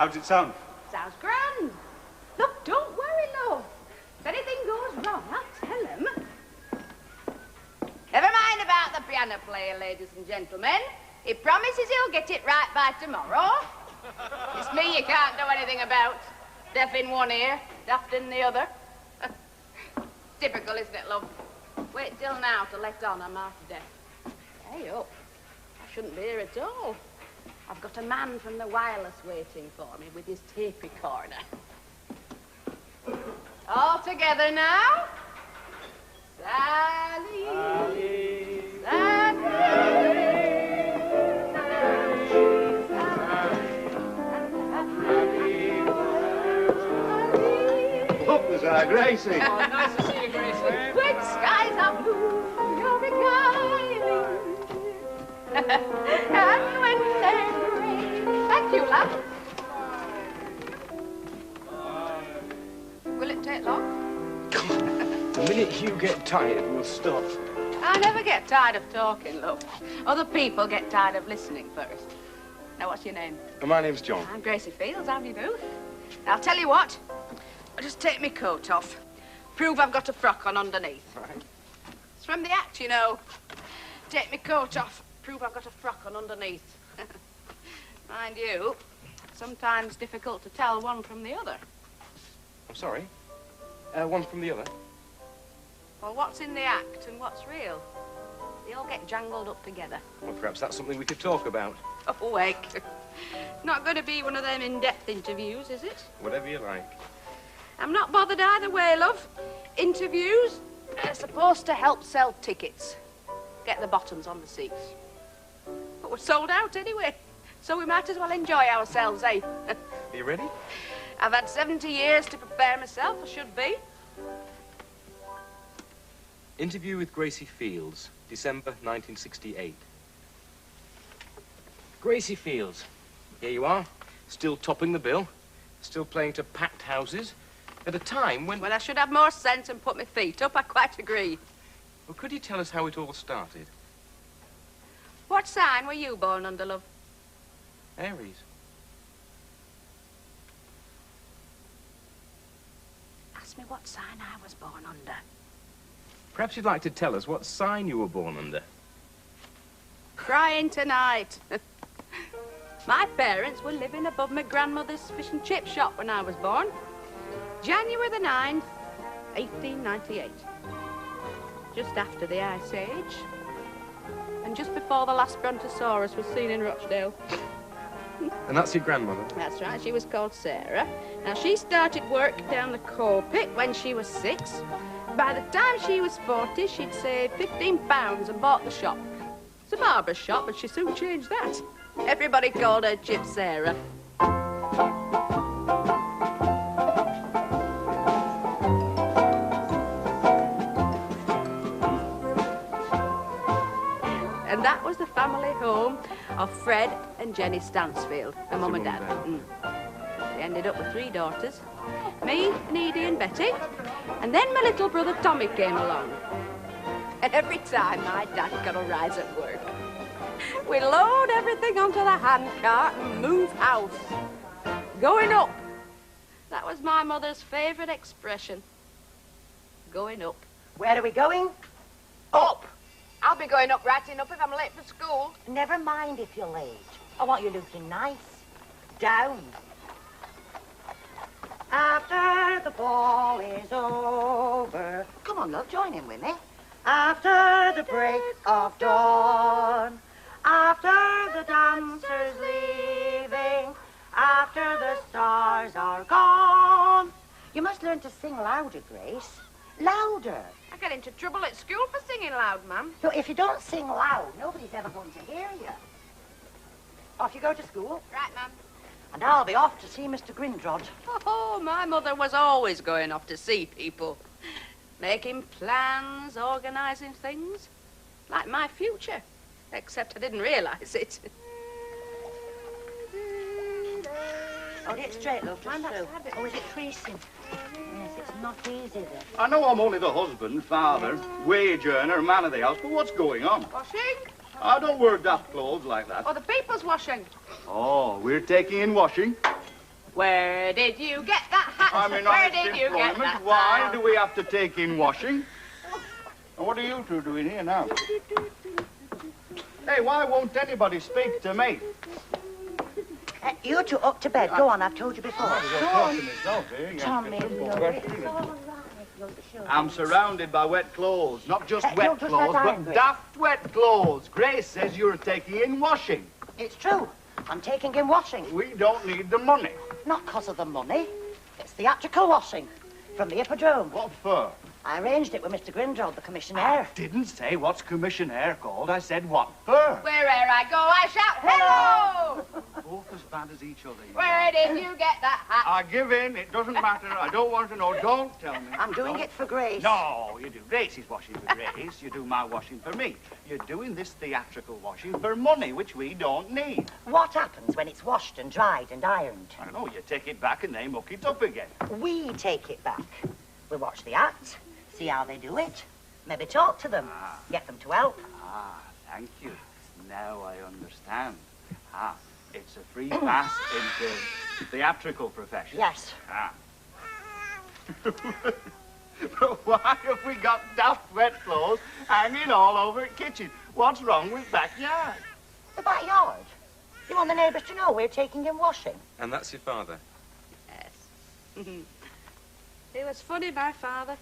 How's it sound? Sounds grand. Look, don't worry, love. If anything goes wrong, I'll tell him. Never mind about the piano player, ladies and gentlemen. He promises he'll get it right by tomorrow. It's me you can't do anything about. Deaf in one ear, daft in the other. Typical, isn't it, love? Wait till now to let on I'm half deaf. Hey up. I shouldn't be here at all. I've got a man from the wireless waiting for me with his tape recorder. All together now. Sally, Sally, Sally, Look, there's our Gracie. Oh, nice to see you, Gracie. When skies are blue, you're beguiling. And when they're gray. Thank you, love. Will it take long? The minute you get tired, we'll stop. I never get tired of talking, love. Other people get tired of listening first. Now, what's your name? My name's John. I'm Gracie Fields. How do you do? Now, I'll tell you what. I'll just take my coat off. Prove I've got a frock on underneath. Right. It's from the act, you know. Take my coat off. Prove I've got a frock on underneath. Mind you, sometimes difficult to tell one from the other. I'm sorry. One from the other. Well, what's in the act and what's real? They all get jangled up together. Well, perhaps that's something we could talk about. Oh, wake. Not going to be one of them in-depth interviews, is it? Whatever you like. I'm not bothered either way, love. Interviews are supposed to help sell tickets. Get the bottoms on the seats. But we're sold out anyway, so we might as well enjoy ourselves, eh? Are you ready? I've had 70 years to prepare myself, I should be. Interview with Gracie Fields, December 1968. Gracie Fields, here you are, still topping the bill, still playing to packed houses, at a time when... When I should have more sense and put my feet up, I quite agree. Well, could you tell us how it all started? What sign were you born under, love? Aries. Ask me what sign I was born under. Perhaps you'd like to tell us what sign you were born under. Crying tonight. My parents were living above my grandmother's fish and chip shop when I was born. January the 9th, 1898. Just after the Ice Age. And just before the last brontosaurus was seen in Rochdale. And that's your grandmother? That's right, she was called Sarah. Now, she started work down the coal pit when she was 6. By the time she was 40, she'd saved £15 and bought the shop. It's a barber's shop, but she soon changed that. Everybody called her Chip Sarah. And that was the family home of Fred and Jenny Stansfield, her mum and dad. They ended up with 3 daughters, me and Edie and Betty, and then my little brother Tommy came along. And every time my dad got a rise at work, we load everything onto the handcart and move house. Going up. That was my mother's favourite expression. Going up. Where are we going? Up! I'll be going up right enough if I'm late for school. Never mind if you're late. I want you looking nice. Down. After the ball is over. Come on, love, join in with me. After the break of dawn. After the dancers leaving. After the stars are gone. You must learn to sing louder, Grace. Louder. I get into trouble at school for singing loud, Mum. So if you don't sing loud, nobody's ever going to hear you. Off you go to school. Right, Mum. And I'll be off to see Mr. Grindrod. Oh, my mother was always going off to see people. Making plans, organising things. Like my future. Except I didn't realise it. Hold it straight, love. Just so. Oh, is it creasing? Yes, it's not easy then. I know I'm only the husband, father, wage earner, man of the house, but what's going on? Washing? I don't wear daft clothes like that. Oh, the people's washing. Oh, we're taking in washing. Where did you get that hat? I'm in Where honest did you get employment. that Why hat? do we have to take in washing? And what are you two doing here now? Hey, why won't anybody speak to me? You two up to bed. Go on, I've told you before. Go on. Myself, here. Tommy, I'm surrounded by wet clothes. Not just wet you're just clothes, like but angry. daft wet clothes. Grace says you're taking in washing. It's true. I'm taking in washing. We don't need the money. Not because of the money. It's theatrical washing from the Hippodrome. What for? I arranged it with Mr. Grindrod, the commissionaire. Didn't say what's commissionaire called. I said what for. Wherever I go, I shout, hello! Both as bad as each other. You Where did you get that hat? I give in. It doesn't matter. I don't want to know. Don't tell me. I'm doing it for Grace. No, you do. Grace is washing for Grace. You do my washing for me. You're doing this theatrical washing for money, which we don't need. What happens when it's washed and dried and ironed? I don't know. You take it back and they muck it up again. We take it back. We watch the act, see how they do it, maybe talk to them, get them to help. Ah, thank you. Now I understand. Ah, it's a free pass into theatrical profession. Yes. Ah. But why have we got daft wet clothes hanging all over the kitchen? What's wrong with backyard? The backyard. You want the neighbours to know we're taking in washing? And that's your father? Yes. It was funny, my father.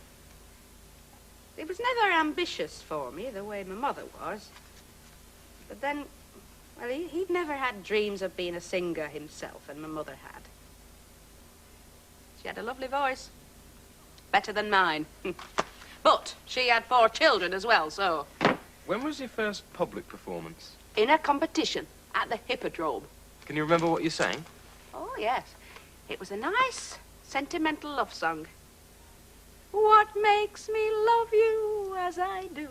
He was never ambitious for me, the way my mother was. But then, well, he'd never had dreams of being a singer himself, and my mother had. She had a lovely voice. Better than mine. But she had 4 children as well, so... When was your first public performance? In a competition at the Hippodrome. Can you remember what you sang? Oh, yes. It was a nice, sentimental love song. What makes me love you as I do?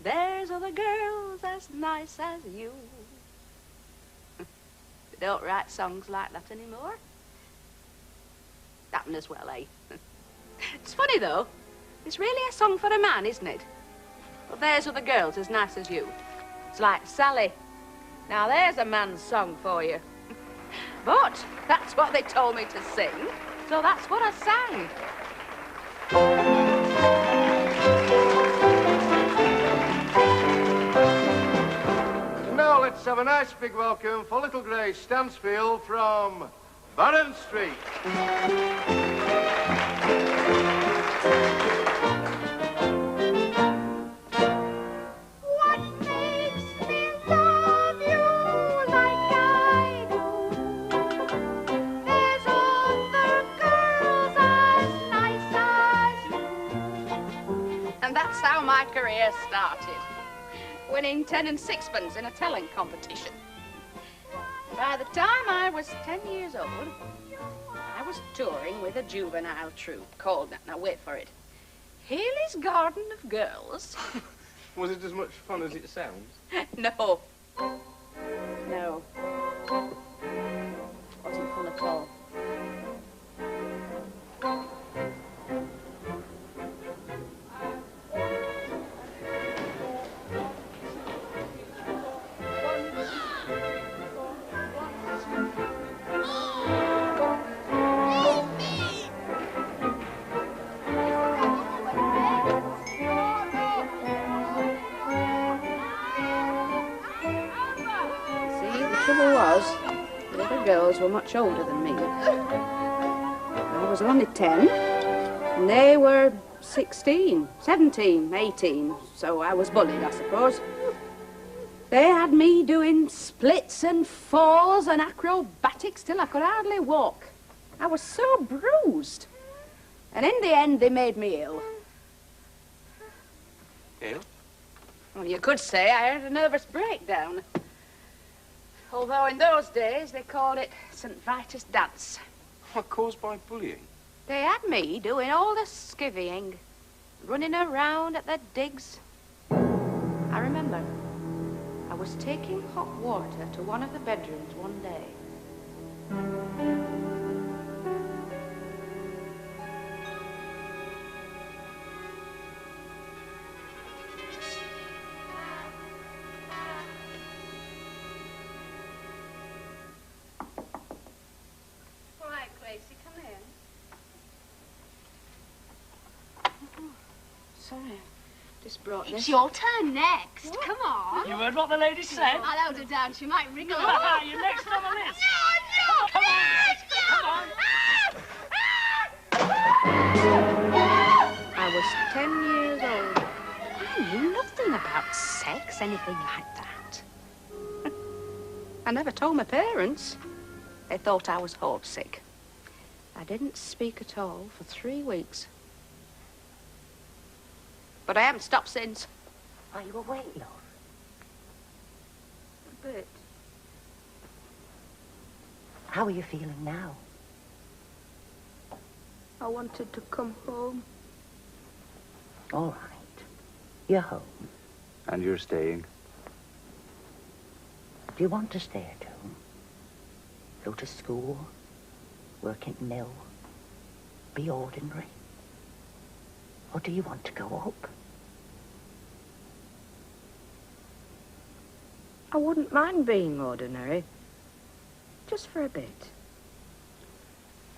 There's other girls as nice as you. They don't write songs like that anymore. That one as well, eh? It's funny, though. It's really a song for a man, isn't it? Well, there's other girls as nice as you. It's like Sally. Now, there's a man's song for you. But that's what they told me to sing, so that's what I sang. Now let's have a nice big welcome for little Grace Stansfield from Barron Street. What makes me love you like I do? There's other girls as nice as you. And that's how my career started. Winning 10 and 6pence in a telling competition. By the time I was 10 years old, I was touring with a juvenile troupe called, now wait for it, Haley's Garden of Girls. Was it as much fun as it sounds? No. No. Wasn't fun at all. The trouble was, the other girls were much older than me. I was only 10, and they were 16, 17, 18, so I was bullied, I suppose. They had me doing splits and falls and acrobatics till I could hardly walk. I was so bruised. And in the end, they made me ill. Ill? Well, you could say I had a nervous breakdown. Although in those days, they called it St. Vitus dance. What, caused by bullying? They had me doing all the skivvying, running around at the digs. I remember I was taking hot water to one of the bedrooms one day. sorry. Just brought this. It's your turn next. Come on. You heard what the lady said? I'll hold her down. She might wriggle. You're next on the list. No! Come on. Come on. I was 10 years old. I knew nothing about sex, anything like that. I never told my parents. They thought I was homesick. I didn't speak at all for 3 weeks. But I haven't stopped since. Are you awake, love? A bit. How are you feeling now? I wanted to come home. All right. You're home. And you're staying. Do you want to stay at home? Go to school? Work in the mill? Be ordinary? Or do you want to go up? I wouldn't mind being ordinary. Just for a bit.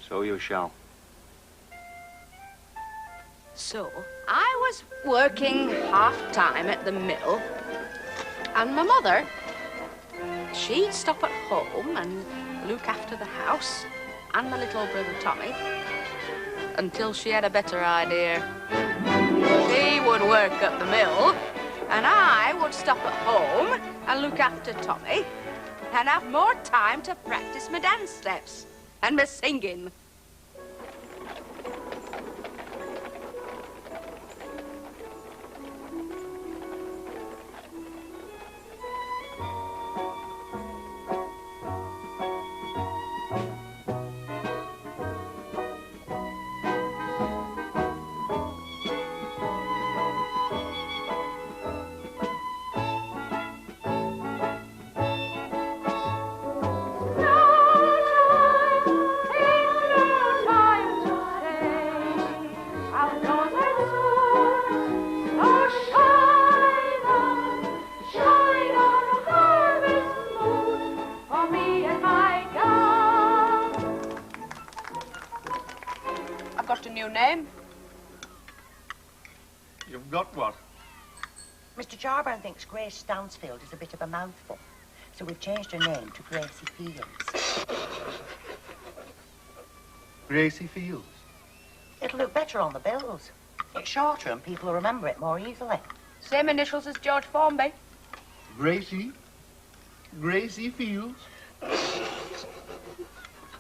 So you shall. So, I was working half-time at the mill, and my mother, she'd stop at home and look after the house and my little brother Tommy until she had a better idea. He would work at the mill, and I would stop at home and look after Tommy and have more time to practice my dance steps and my singing. You've got what? Mr. Jarbourne thinks Grace Stansfield is a bit of a mouthful, so we've changed her name to Gracie Fields. Gracie Fields. It'll look better on the bills. It's shorter and people will remember it more easily. Same initials as George Formby. Gracie? Gracie Fields?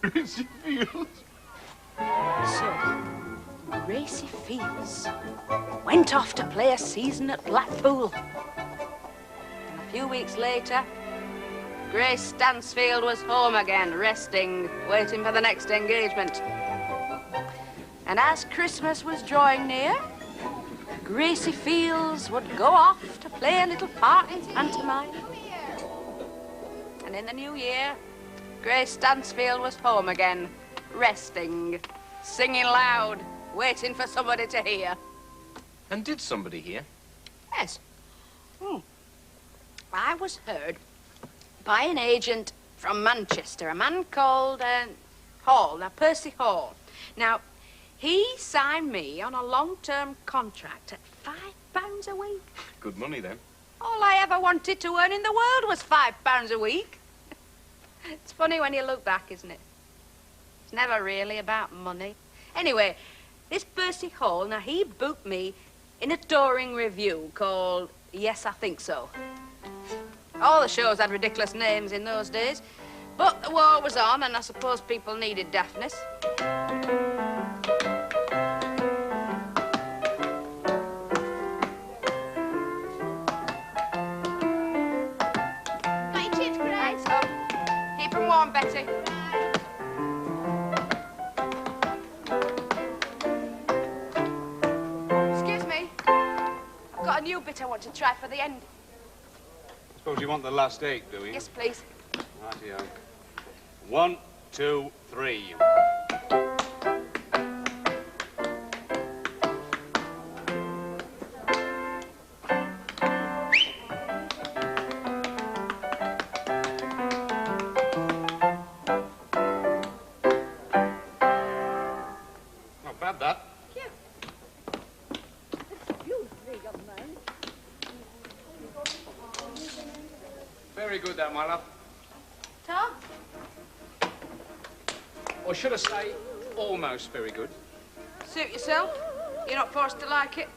Gracie Fields? So, Gracie Fields went off to play a season at Blackpool. And a few weeks later, Grace Stansfield was home again, resting, waiting for the next engagement. And as Christmas was drawing near, Gracie Fields would go off to play a little part in pantomime. And in the new year, Grace Stansfield was home again, resting, singing loud, waiting for somebody to hear. And did somebody hear? Yes. I was heard by an agent from Manchester, a man called Hall, now Percy Hall. Now, he signed me on a long-term contract at £5 a week. Good money, then. All I ever wanted to earn in the world was £5 a week. It's funny when you look back, isn't it? It's never really about money. Anyway, this Percy Hall, now he booked me in a touring revue called Yes, I Think So. All the shows had ridiculous names in those days, but the war was on and I suppose people needed daftness. Got your chips, Grace? Keep them warm, Betty. Excuse me. I've got a new bit I want to try for the end. Suppose you want the last 8, do you? Yes, please. Rightio. 1, 2, 3. Not bad, that. Thank you. Very good, that, my love. Tom? Or should I say, almost very good. Suit yourself. You're not forced to like it.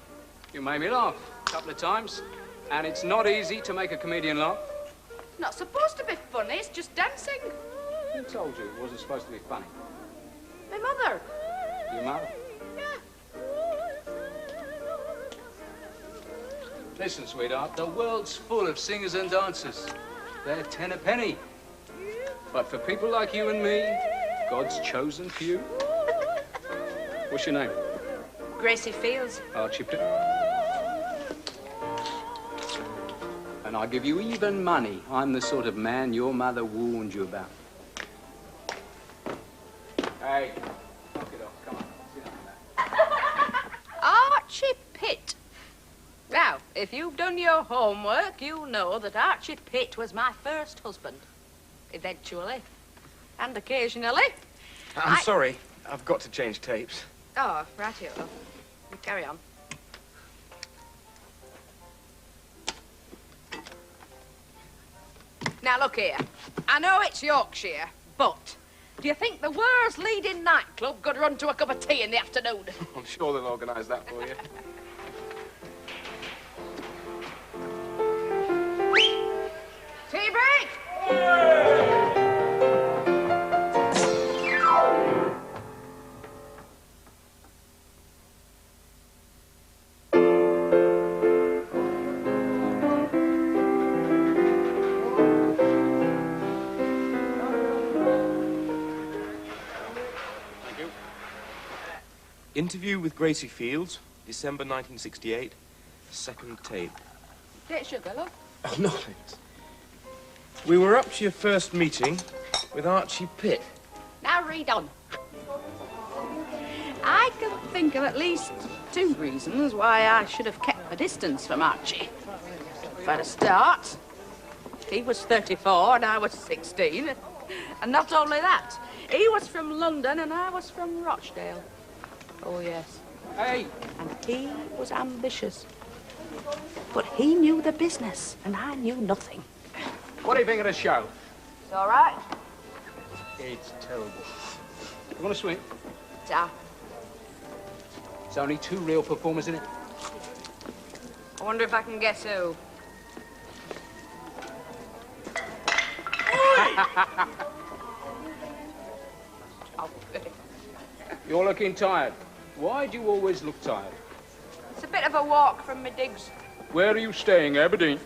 You made me laugh a couple of times, and it's not easy to make a comedian laugh. It's not supposed to be funny, it's just dancing. Who told you it wasn't supposed to be funny? My mother. Your mother? Yeah. Listen, sweetheart, the world's full of singers and dancers. They're 10 a penny. But for people like you and me, God's chosen few. What's your name? Gracie Fields. Archie Pitt. And I give you even money. I'm the sort of man your mother warned you about. Hey, knock it off. Come on. Sit down there. Archie Pitt. Now, if you've done your homework, you'll know that Archie Pitt was my first husband. Eventually. And occasionally. I'm sorry. I've got to change tapes. Oh, rightio. You carry on. Now, look here. I know it's Yorkshire, but do you think the world's leading nightclub could run to a cup of tea in the afternoon? I'm sure they'll organise that for you. Tea break! Interview with Gracie Fields, December 1968, second tape. Take sugar, love. Oh, no, thanks. We were up to your first meeting with Archie Pitt. Now read on. I can think of at least 2 reasons why I should have kept my distance from Archie. For a start, he was 34 and I was 16. And not only that, he was from London and I was from Rochdale. Oh, yes. Hey! And he was ambitious. But he knew the business, and I knew nothing. What do you think of the show? It's all right. It's terrible. You want to swing? Ta. There's only 2 real performers in it. I wonder if I can guess who. You're looking tired. Why do you always look tired? It's a bit of a walk from my digs. Where are you staying, Aberdeen?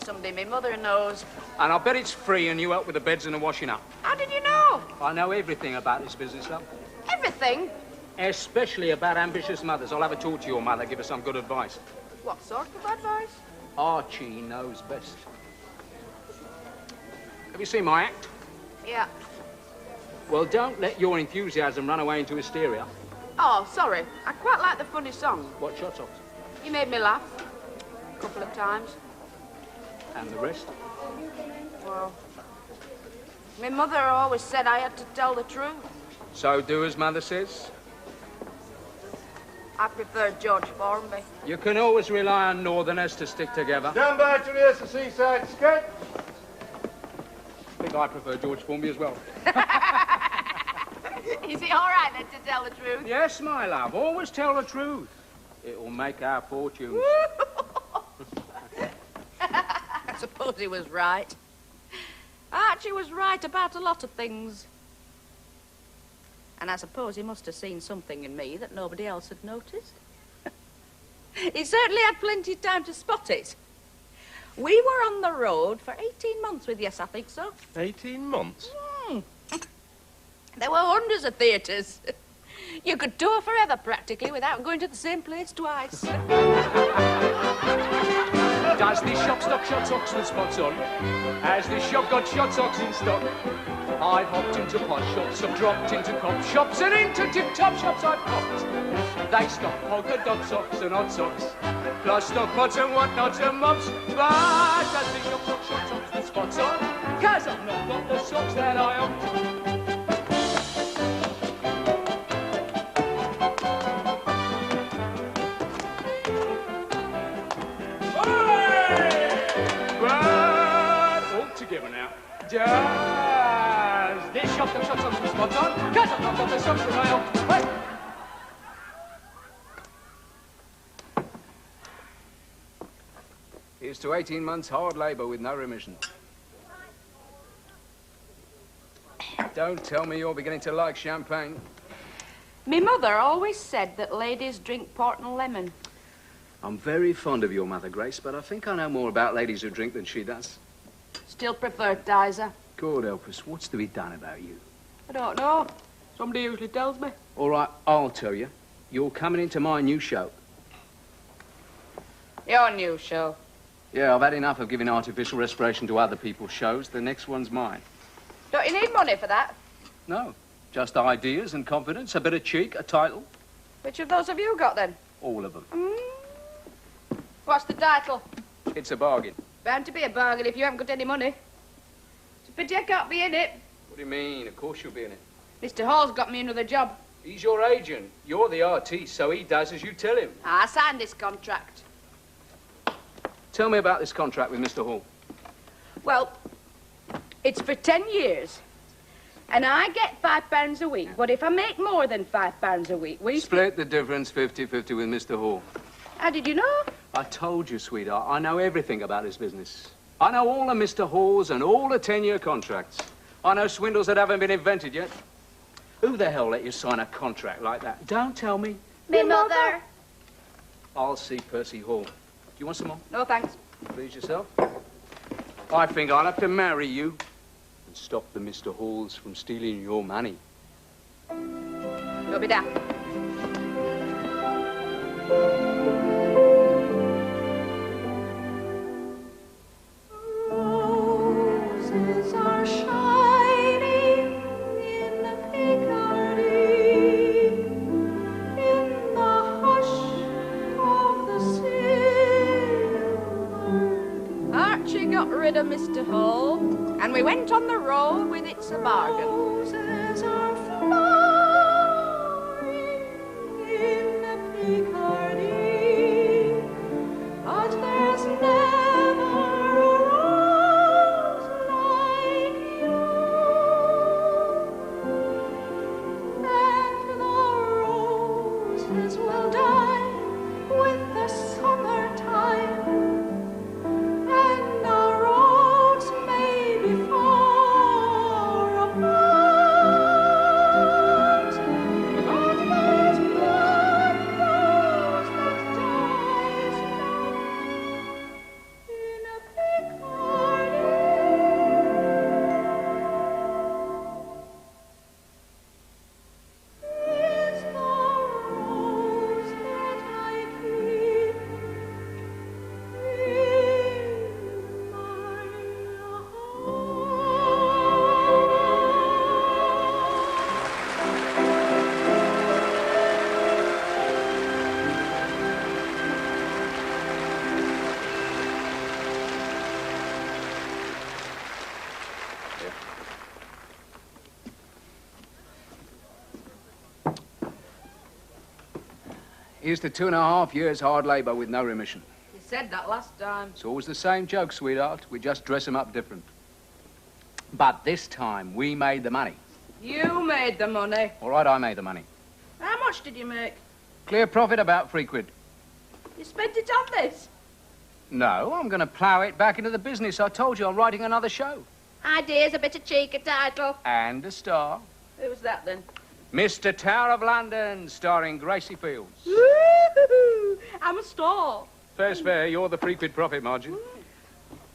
Somebody my mother knows. And I bet it's free and you help with the beds and the washing up. How did you know? I know everything about this business, love. Everything? Especially about ambitious mothers. I'll have a talk to your mother, give her some good advice. What sort of advice? Archie knows best. Have you seen my act? Yeah. Well, don't let your enthusiasm run away into hysteria. Oh, sorry. I quite like the funny song. What shot off? You made me laugh. A couple of times. And the rest? Well, my mother always said I had to tell the truth. So do as mother says? I prefer George Formby. You can always rely on northerners to stick together. Stand by to rehearse the seaside sketch. I think I prefer George Formby as well. Is it all right then to tell the truth? Yes, my love. Always tell the truth. It will make our fortunes. I suppose he was right. Archie was right about a lot of things. And I suppose he must have seen something in me that nobody else had noticed. He certainly had plenty of time to spot it. We were on the road for 18 months with Yes, I Think So. 18 months? There were hundreds of theatres. You could tour forever, practically, without going to the same place twice. Does this shop stock shot Oxford spots on? Has this shop got shot socks in stock? I've hopped into posh shops, I've dropped into cop shops, and into tip-top shops I've popped. They stock polka dot socks and odd socks, plus stock pots and whatnots and mops. But does this shop stock shot Oxford spots on? 'Cause I've not got the socks that I opt. Does this shop got shots on some spots on? Cut up the socks and rail. Hey! Here's to 18 months hard labour with no remission. Don't tell me you're beginning to like champagne. Me mother always said that ladies drink port and lemon. I'm very fond of your mother, Grace, but I think I know more about ladies who drink than she does. Still prefer Diza. God help us, what's to be done about you? I don't know. Somebody usually tells me. All right, I'll tell you. You're coming into my new show. Your new show. Yeah, I've had enough of giving artificial respiration to other people's shows. The next one's mine. Don't you need money for that? No, just ideas and confidence, a bit of cheek, a title. Which of those have you got, then? All of them. What's the title? It's a bargain. Bound to be a bargain if you haven't got any money. It's a pity I can't be in it. What do you mean? Of course you'll be in it. Mr. Hall's got me another job. He's your agent. You're the artiste, so he does as you tell him. I signed this contract. Tell me about this contract with Mr. Hall. Well, it's for 10 years. And I get £5 a week. But if I make more than £5 a week, we... Split the difference 50-50 with Mr. Hall. How did you know? I told you, sweetheart, I know everything about his business. I know all the Mr. Halls and all the 10-year contracts. I know swindles that haven't been invented yet. Who the hell let you sign a contract like that? Don't tell me. Me mother. I'll see Percy Hall. Do you want some more? No, thanks. Please yourself. I think I'll have to marry you and stop the Mr. Halls from stealing your money. You'll be down. Roses are shining in Picardy, in the hush of the silver. Archie got rid of Mr. Hall, and we went on the road with It's a Bargain. Roses are flowering in Picardy, but there's never a rose like you, and the roses will die with the summertime, and our roads may be far apart, but there's one rose that dies not in a Picardy. Is the rose that I keep in my Here's to 2.5 years hard labour with no remission. You said that last time. It's always the same joke, sweetheart. We just dress them up different. But this time, we made the money. You made the money. All right, I made the money. How much did you make? Clear profit, about £3. You spent it on this. No, I'm going to plough it back into the business. I told you I'm writing another show. Ideas, a bit of cheek, a title. And a star. Who was that, then? Mr. Tower of London, starring Gracie Fields. Woo-hoo-hoo. I'm a star. Fair's fair, you're the £3 profit margin.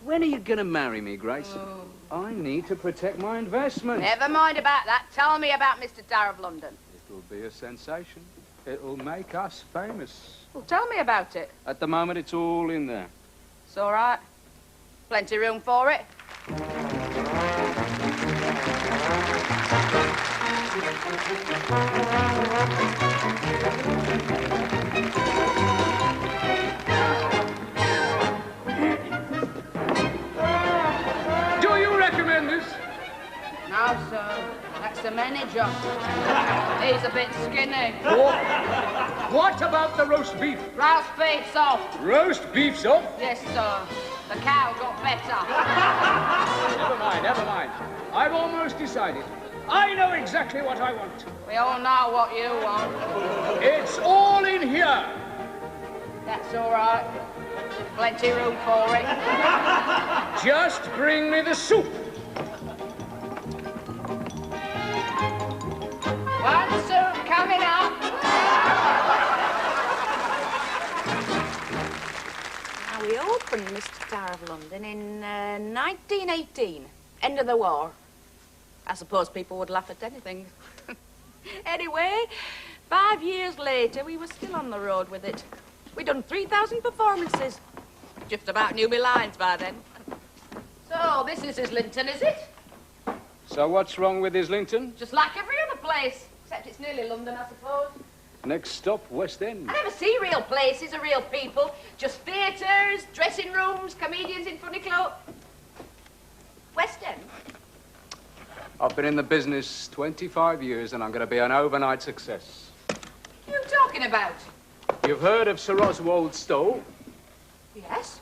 When are you going to marry me, Grace? I need to protect my investment. Never mind about that. Tell me about Mr. Tower of London. It'll be a sensation. It'll make us famous. Well, tell me about it. At the moment, it's all in there. It's all right. Plenty room for it. Do you recommend this? No, sir. That's the manager. He's a bit skinny. What about the roast beef? Roast beef's off. Roast beef's off? Yes, sir. The cow got better. Never mind, never mind. I've almost decided. I know exactly what I want. We all know what you want. It's all in here. That's all right. Plenty room for it. Just bring me the soup. One soup coming up. Now, we opened Mr. Star of London in 1918, end of the war. I suppose people would laugh at anything. Anyway, 5 years later, we were still on the road with it. We'd done 3,000 performances. Just about knew me lines by then. So, this is Islington, is it? So what's wrong with Islington? Just like every other place. Except it's nearly London, I suppose. Next stop, West End. I never see real places or real people. Just theatres, dressing rooms, comedians in funny clothes. West End? I've been in the business 25 years and I'm going to be an overnight success. What are you talking about? You've heard of Sir Oswald Stowe? Yes.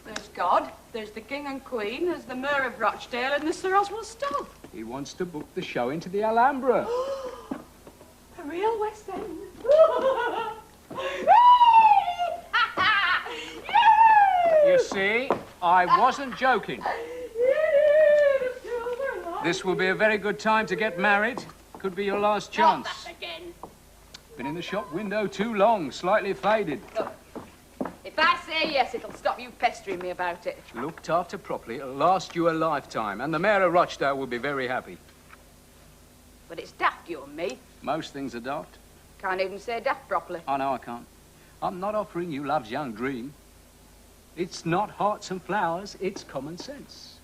There's God, there's the King and Queen, there's the Mayor of Rochdale and the Sir Oswald Stowe. He wants to book the show into the Alhambra. A real West End. You see, I wasn't joking. This will be a very good time to get married. Could be your last chance. Not that again. Been in the shop window too long, slightly faded. Look, if I say yes, it'll stop you pestering me about it. Looked after properly, it'll last you a lifetime, and the Mayor of Rochdale will be very happy. But it's daft, you and me. Most things are daft. Can't even say daft properly. I know I can't. I'm not offering you love's young dream. It's not hearts and flowers, it's common sense.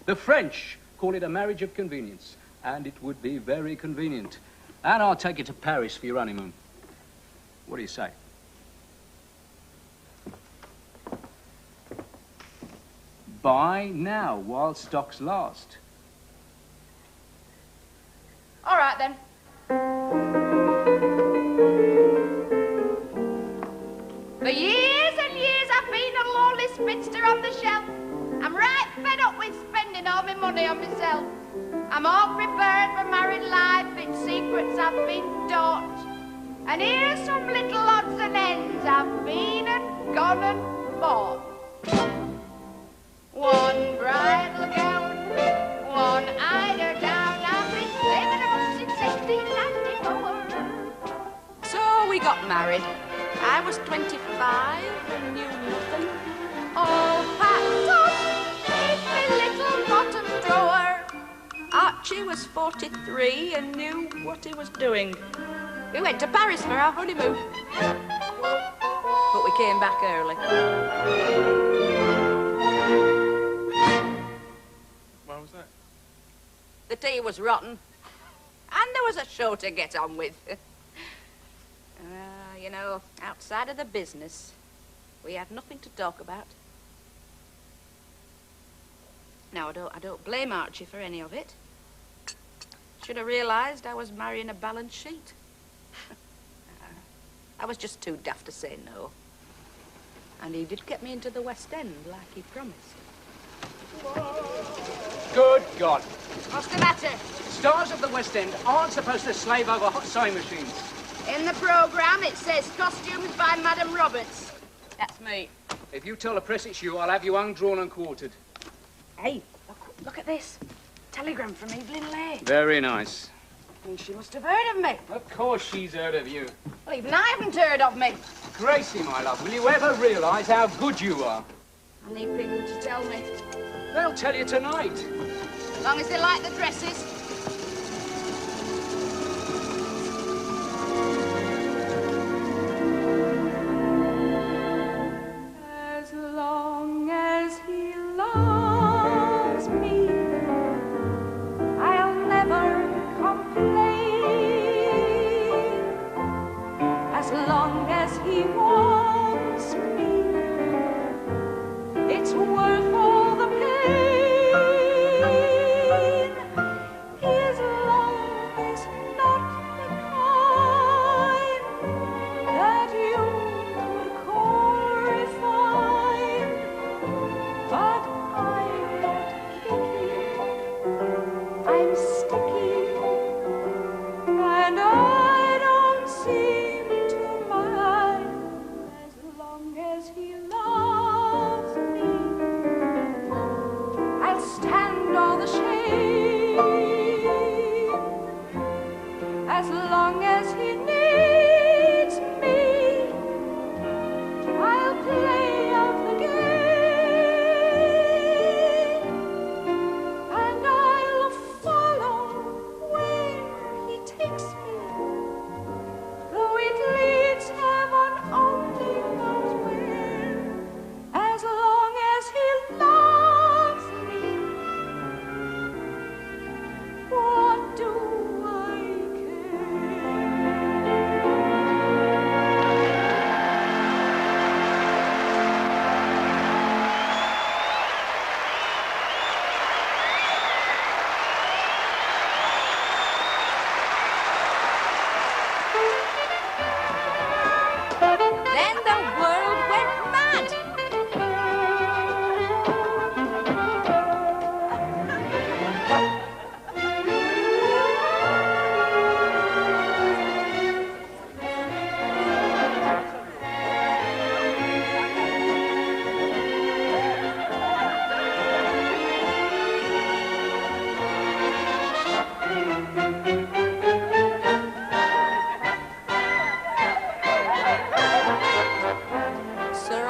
The French call it a marriage of convenience, and it would be very convenient. And I'll take you to Paris for your honeymoon. What do you say? Buy now while stocks last. All right, then. For years and years I've been a lonely spinster on the shelf. I'm right fed up with spending all my money on myself. I'm all prepared for married life, its secrets I've been taught. And here's some little odds and ends I've been and gone and bought. One bridal gown, one eider down. I've been saving them since 1894. So we got married. I was 25 and knew nothing. All packed up in my little bottom drawer. Archie was 43 and knew what he was doing. We went to Paris for our honeymoon. But we came back early. Why was that? The tea was rotten. And there was a show to get on with. You know, outside of the business, we had nothing to talk about. Now, I don't blame Archie for any of it. Should have realised I was marrying a balance sheet. I was just too daft to say no. And he did get me into the West End, like he promised. Good God. What's the matter? Stars of the West End aren't supposed to slave over hot sewing machines. In the programme, it says costumes by Madam Roberts. That's me. If you tell the press it's you, I'll have you undrawn and quartered. Hey, look at this. Telegram from Evelyn Lane. Very nice. She must have heard of me. Of course she's heard of you. Well, even I haven't heard of me. Gracie, my love, will you ever realise how good you are? I need people to tell me. They'll tell you tonight. As long as they like the dresses. As long as he loves me, I'll never complain. As long as he wants me, it's worth all the pain. His love is not the kind that you could call refined.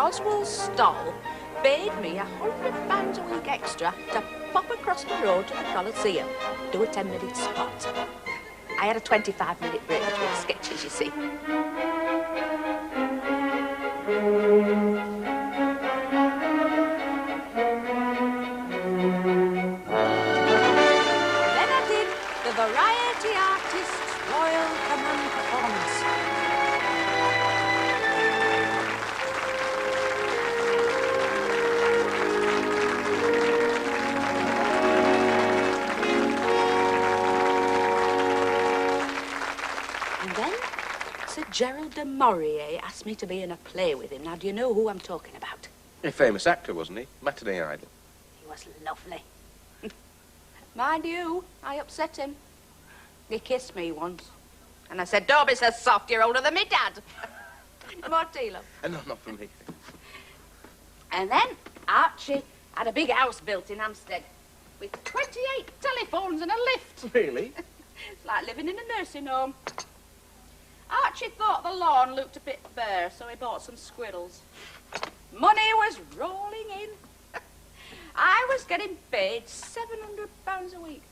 Oswald Stoll paid me £100 a week extra to pop across the road to the Coliseum, do a 10-minute spot. I had a 25-minute break between sketches, you see. Then I did the Variety Artists Royal Command Performance. And then Sir Gerald de Maurier asked me to be in a play with him. Now, do you know who I'm talking about? A famous actor, wasn't he? Matinee idol. He was lovely. Mind you, I upset him. He kissed me once. And I said, don't be so soft, you're older than me dad. More tea, love. No, not for me. And then Archie had a big house built in Hampstead with 28 telephones and a lift. Really? It's like living in a nursing home. Archie thought the lawn looked a bit bare, so he bought some squirrels. Money was rolling in. I was getting paid £700 a week.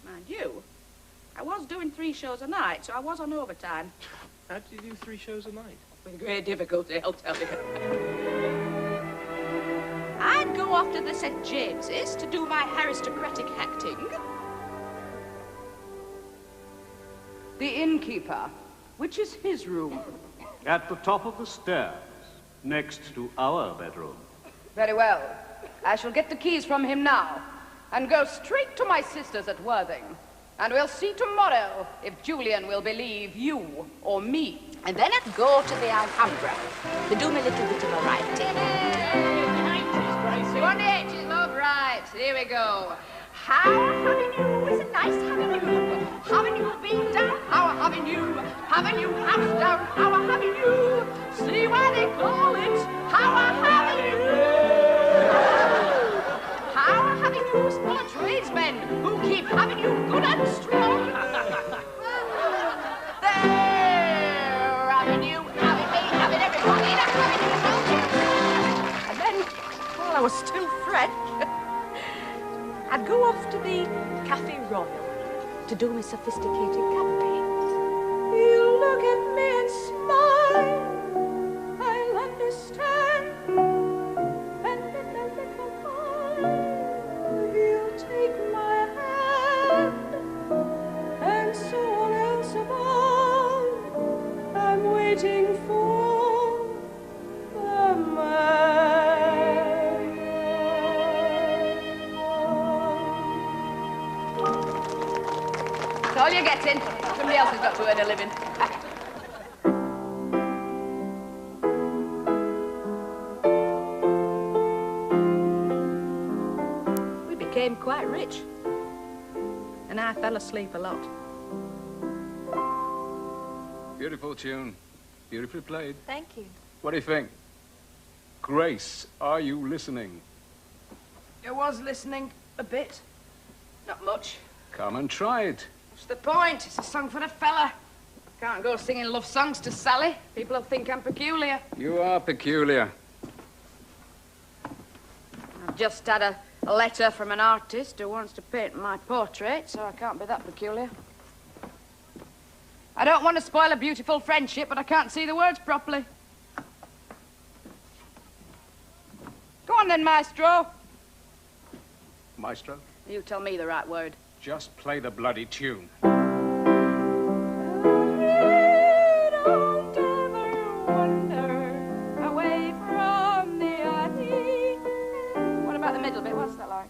Mind you, I was doing 3 shows a night, so I was on overtime. How did you do 3 shows a night? With great difficulty, I'll tell you. I'd go off to the St. James's to do my aristocratic acting. The innkeeper, which is his room? At the top of the stairs, next to our bedroom. Very well. I shall get the keys from him now and go straight to my sister's at Worthing. And we'll see tomorrow if Julian will believe you or me. And then I'd go to the Alhambra to do my little bit of variety. You want the H's, love? Right, here we go. How having you is a nice having you. Having you been down, how having you. Having you house down, how having you. See why they call it how having you. How having you full of tradesmen who keep having you good and strong. There, having you, having me, having everybody, that's having you. And then, while I was still fresh, I'd go off to the Cafe Royal to do my sophisticated Capri. You look at me and smile, I'll understand. And in a little while, you'll take my hand. And so on and so on, I'm waiting for the man. That's all you're getting. Somebody else has got to earn a living. We became quite rich. And I fell asleep a lot. Beautiful tune. Beautifully played. Thank you. What do you think? Grace, are you listening? I was listening a bit. Not much. Come and try it. What's the point? It's a song for a fella. Can't go singing love songs to Sally. People will think I'm peculiar. You are peculiar. I've just had a letter from an artist who wants to paint my portrait, so I can't be that peculiar. I don't want to spoil a beautiful friendship, but I can't see the words properly. Go on then, maestro. Maestro, You tell me the right word. just play the bloody tune. Don't ever wander away from the alley. What about the middle bit? What's that like?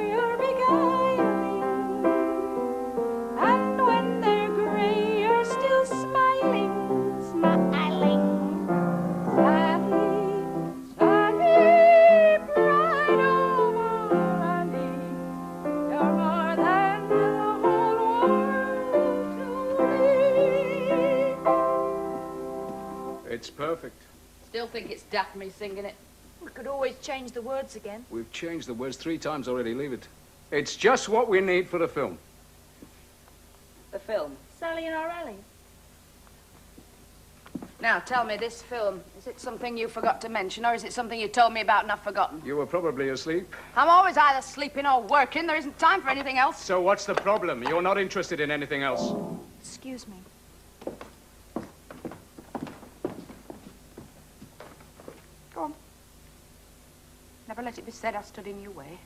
You're beguiling, and when they're gray, you're still smiling, smiling. Sally, Sally, bride of our alley, you're more than the whole world to me. It's perfect. Still think it's daft me singing it. We could always change the words again. We've changed the words 3 times already. Leave it. It's just what we need for the film. The film. Sally in our alley. Now, tell me, this film, is it something you forgot to mention, or is it something you told me about and I've forgotten? You were probably asleep. I'm always either sleeping or working. There isn't time for anything else. So what's the problem? You're not interested in anything else. Excuse me. Go on. Never let it be said I stood in your way.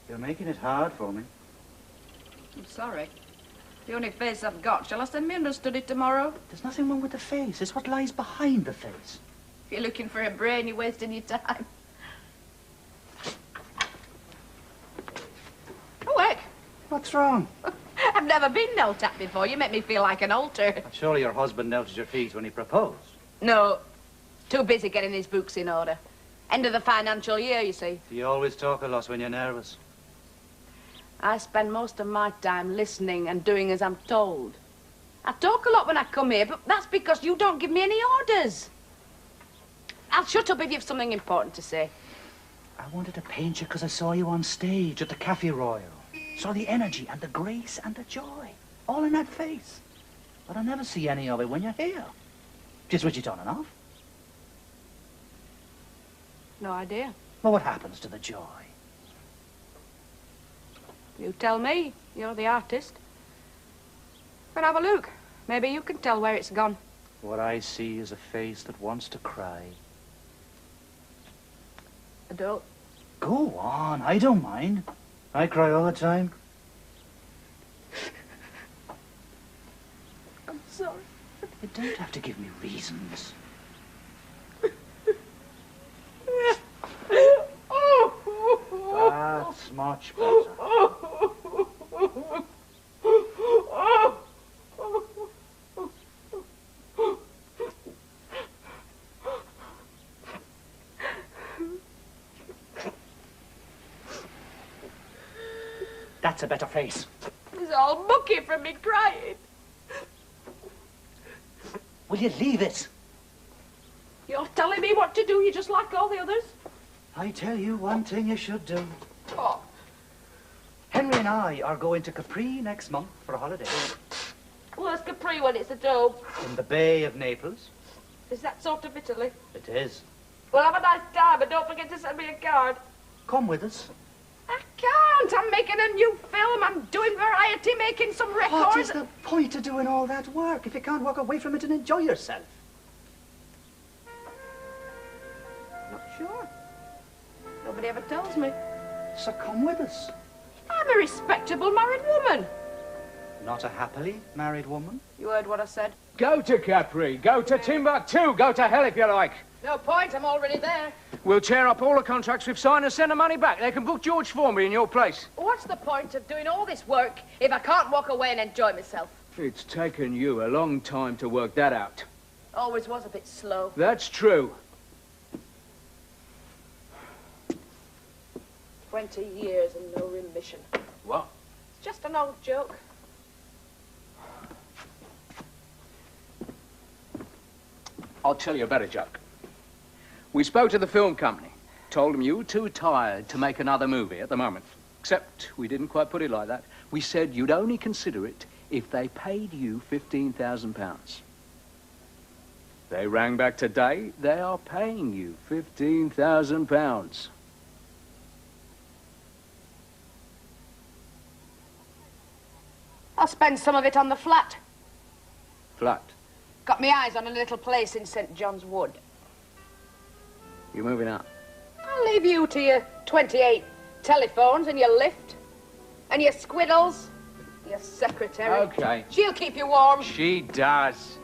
You're making it hard for me. I'm sorry. The only face I've got. Shall I send me understudy tomorrow? There's nothing wrong with the face. It's what lies behind the face. If you're looking for a brain, you're wasting your time. Oh, heck. What's wrong? I've never been knelt at before. You make me feel like an altar. Surely your husband knelt at your feet when he proposed. No. Too busy getting his books in order. End of the financial year, you see. You always talk a lot when you're nervous. I spend most of my time listening and doing as I'm told. I talk a lot when I come here, but that's because you don't give me any orders. I'll shut up if you've something important to say. I wanted to paint you because I saw you on stage at the Cafe Royal. Saw the energy and the grace and the joy. All in that face. But I never see any of it when you're here. Do you switch it on and off? No idea. Well, what happens to the joy? You tell me. You're the artist. But have a look. Maybe you can tell where it's gone. What I see is a face that wants to cry. I don't. Go on, I don't mind. I cry all the time. I'm sorry. You don't have to give me reasons. That's much better. That's a better face. It's all mucky from me crying. Will you leave it? You're telling me what to do. You're just like all the others. I tell you one thing you should do. Oh. Henry and I are going to Capri next month for a holiday. Well, it's Capri when it's a dome. In the Bay of Naples. Is that sort of Italy? It is. Well, have a nice time, and don't forget to send me a card. Come with us. I can't. I'm making a new film. I'm doing variety, making some records. What is the point of doing all that work if you can't walk away from it and enjoy yourself? Not sure. Nobody ever tells me. So come with us. I'm a respectable married woman. Not a happily married woman? You heard what I said. Go to Capri. Go to Timbuktu. Go to hell if you like. No point. I'm already there. We'll tear up all the contracts we've signed and send the money back. They can book George Formby in your place. What's the point of doing all this work if I can't walk away and enjoy myself? It's taken you a long time to work that out. Always was a bit slow. That's true. 20 years and no remission. What? It's just an old joke. I'll tell you a better joke. We spoke to the film company. Told them you were too tired to make another movie at the moment. Except we didn't quite put it like that. We said you'd only consider it if they paid you £15,000. They rang back today. They are paying you £15,000. I'll spend some of it on the flat. Flat. Got me eyes on a little place in St. John's Wood. You're moving out. I'll leave you to your 28 telephones and your lift. And your squiddles. Your secretary. Okay. She'll keep you warm. She does.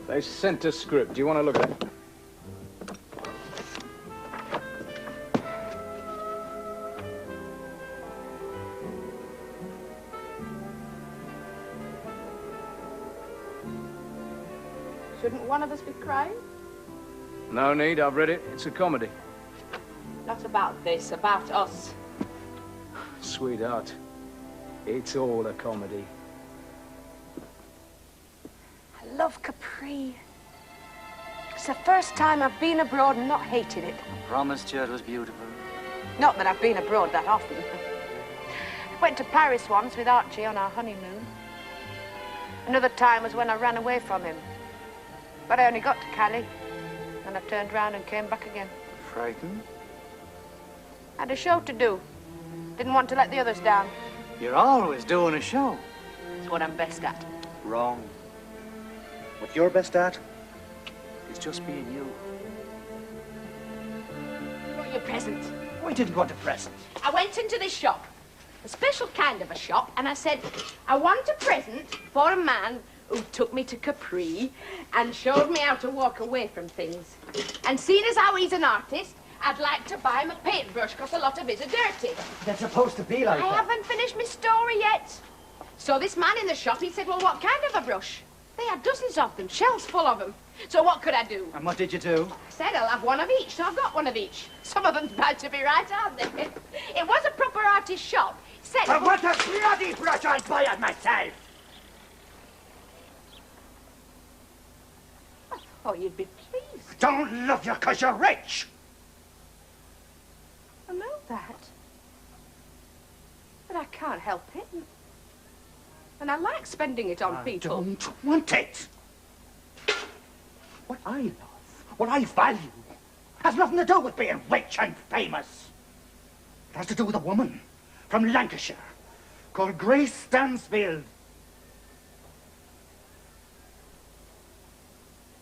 They sent a script. Do you want to look at it? Shouldn't one of us be crying? No need, I've read it. It's a comedy. Not about this, about us. Sweetheart, It's all a comedy. I love Capri. It's the first time I've been abroad and not hated it. I promised you it was beautiful. Not that I've been abroad that often. I went to Paris once with Archie on our honeymoon. Another time was when I ran away from him. But I only got to Calais, and I turned round and came back again. Frightened? Had a show to do. Didn't want to let the others down. You're always doing a show. It's what I'm best at. Wrong. What you're best at It's just being you. Got your present. We didn't want a present. I went into this shop, a special kind of a shop, and I said, I want a present for a man who took me to Capri and showed me how to walk away from things. And seeing as how he's an artist, I'd like to buy him a paintbrush because a lot of his are dirty. They're supposed to be like I that. haven't finished my story yet. So this man in the shop, he said, well, what kind of a brush? They had dozens of them, shelves full of them. So what could I do? And what did you do? I said I'll have one of each, so I've got one of each. Some of them's bound to be right, aren't they? It was a proper artist shop. Said, I want a bloody brush, I'll buy it myself. I thought you'd be pleased. Don't love you because you're rich. I know that. But I can't help it. And I like spending it on people. I don't want it. What I love, what I value, has nothing to do with being rich and famous. It has to do with a woman from Lancashire called Grace Stansfield.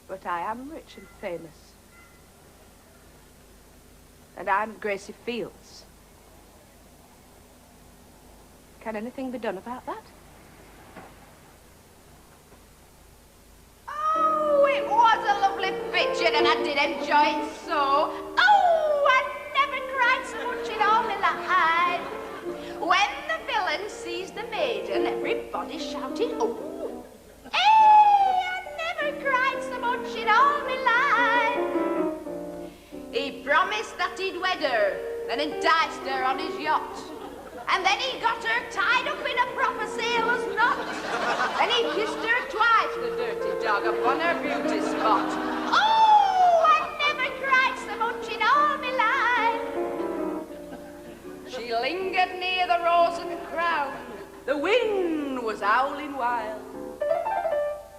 But I am rich and famous. And I'm Gracie Fields. Can anything be done about that? Oh, it was a lovely picture and I did enjoy it so. Oh, I never cried so much in all my life. When the villain seized the maiden, everybody shouted, oh. Hey, I never cried so much in all my life. He promised that he'd wed her and enticed her on his yacht. And then he got her tied up in a proper sailor's knot. And he kissed her twice, the dirty dog, upon her beauty spot. Oh, I never cried so much in all my life. She lingered near the rose and crown. The wind was howling wild.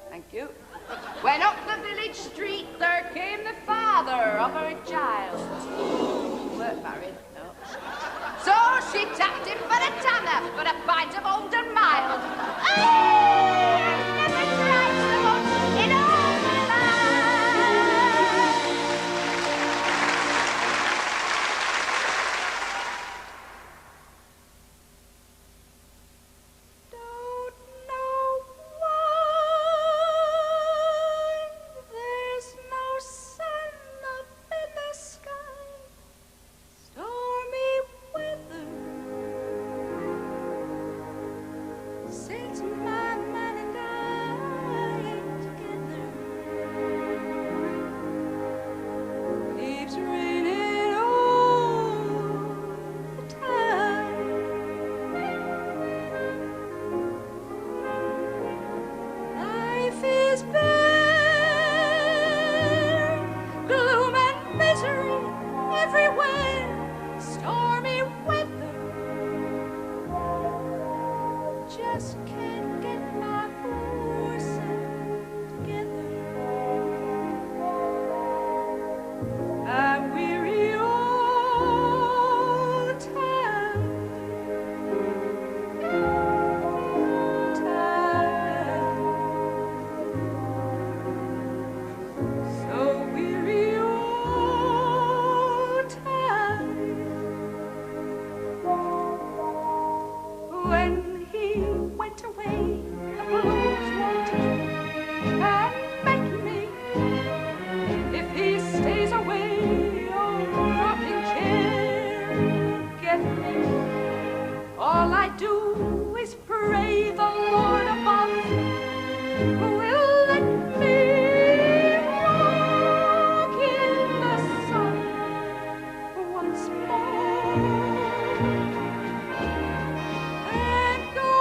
Thank you. When up the village street there came the father of her child. Weren't married, no. So she tapped him for a tanner, for a pint of old and mild. Oh, I never cried so much in all my life. Don't know why there's no sun up in the sky. Stormy weather since my man and I ain't together. Keeps raining all the time. Life is bare, gloom and misery everywhere. Stormy weather, just can't get my horse together. I'm weary all the time. So weary all the time. When he went away, the blues wanted and make me. If he stays away, oh, rocking chair, get me. All I do is pray the Lord above will let me walk in the sun once more. And go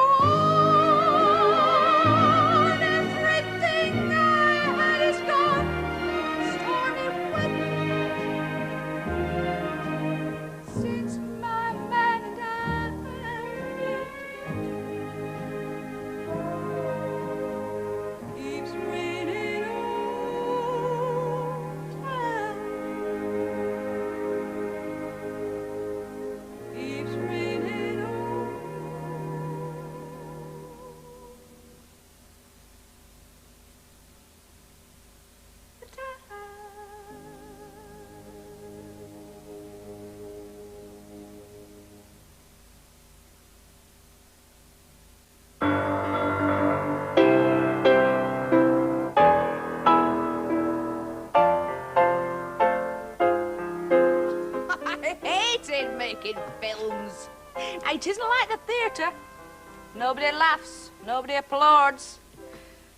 Nobody laughs. Nobody applauds.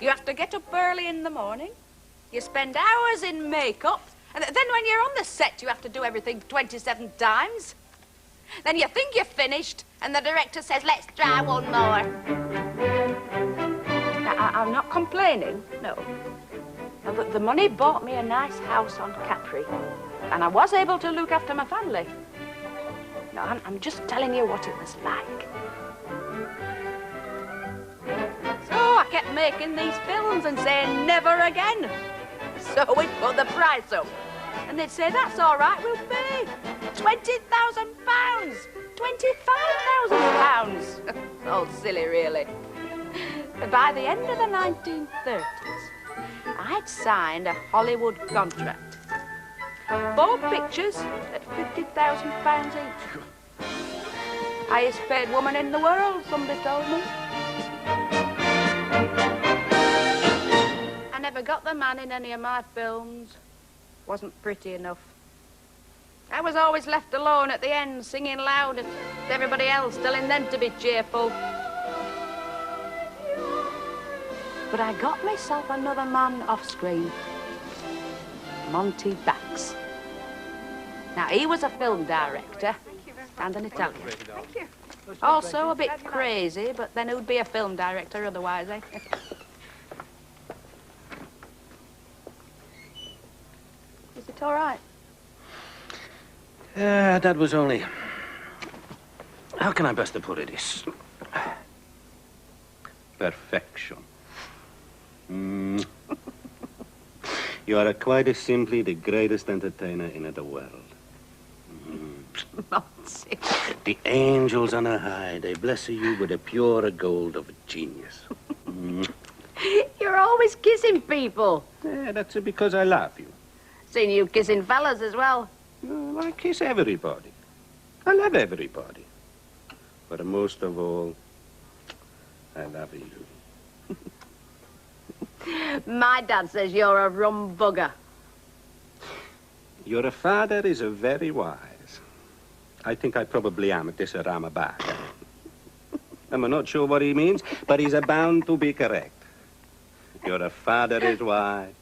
You have to get up early in the morning. You spend hours in makeup. And then when you're on the set, you have to do everything 27 times. Then you think you're finished, and the director says, let's try one more. Now, I'm not complaining, no. But the money bought me a nice house on Capri, and I was able to look after my family. No, I'm just telling you what it was like. So I kept making these films and saying never again. So we'd put the price up. And they'd say, that's all right, we'll pay. £20,000. £25,000. Oh, silly, really. But by the end of the 1930s, I'd signed a Hollywood contract. 4 pictures at £50,000 each. Highest paid woman in the world, somebody told me. I never got the man in any of my films. Wasn't pretty enough. I was always left alone at the end, singing loud at everybody else, telling them to be cheerful. But I got myself another man off screen. Monty Bax. Now, he was a film director and an Italian. Thank you. Also a bit crazy, but then who'd be a film director otherwise, eh? Is it all right? That was only... How can I best to put it? It's... perfection. You are quite simply the greatest entertainer in the world. Monty. The angels on a high, they bless you with the pure gold of genius. You're always kissing people. Yeah, that's because I love you. Seen you kissing fellas as well. Well, I kiss everybody. I love everybody. But most of all, I love you. My dad says you're a rum bugger. Your father is very wise. I think I probably am at this Ramabag. I'm not sure what he means, but he's bound to be correct. Your father is wise.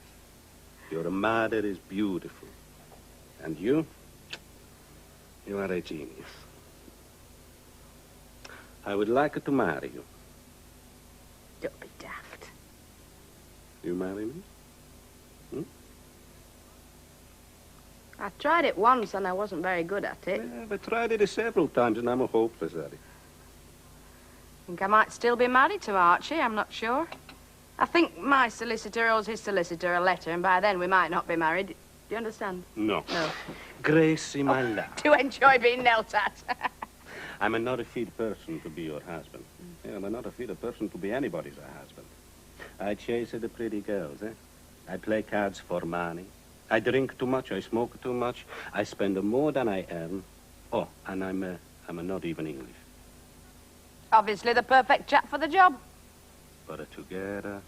Your mother is beautiful. And you are a genius. I would like to marry you. Don't be daft. You marry me? I tried it once and I wasn't very good at it. Yeah, I've tried it several times and I'm hopeless at it. Think I might still be married to Archie, I'm not sure. I think my solicitor owes his solicitor a letter, and by then we might not be married. Do you understand? No. No. Gracie, my love. To enjoy being knelt at. I'm not a fit person to be your husband. Yeah, I'm not a fit person to be anybody's husband. I chase the pretty girls, eh? I play cards for money. I drink too much, I smoke too much. I spend more than I earn. Oh, and I'm not even English. Obviously the perfect chap for the job. But together,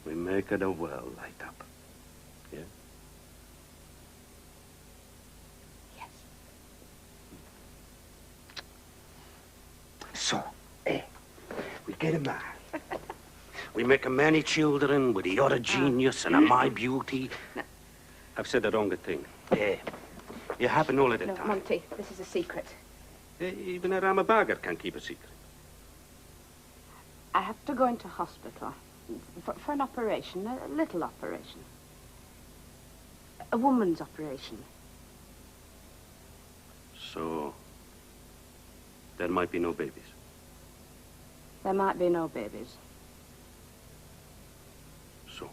we make the world light up. Yeah? Yes. So, we get a man. We make many children with your genius and my beauty. No. I've said the wrong thing. You happen all of the No, time. Monty, this is a secret. Even a Ramabager can keep a secret. I have to go into hospital for an operation, a little operation. A woman's operation. So, there might be no babies. There might be no babies. So,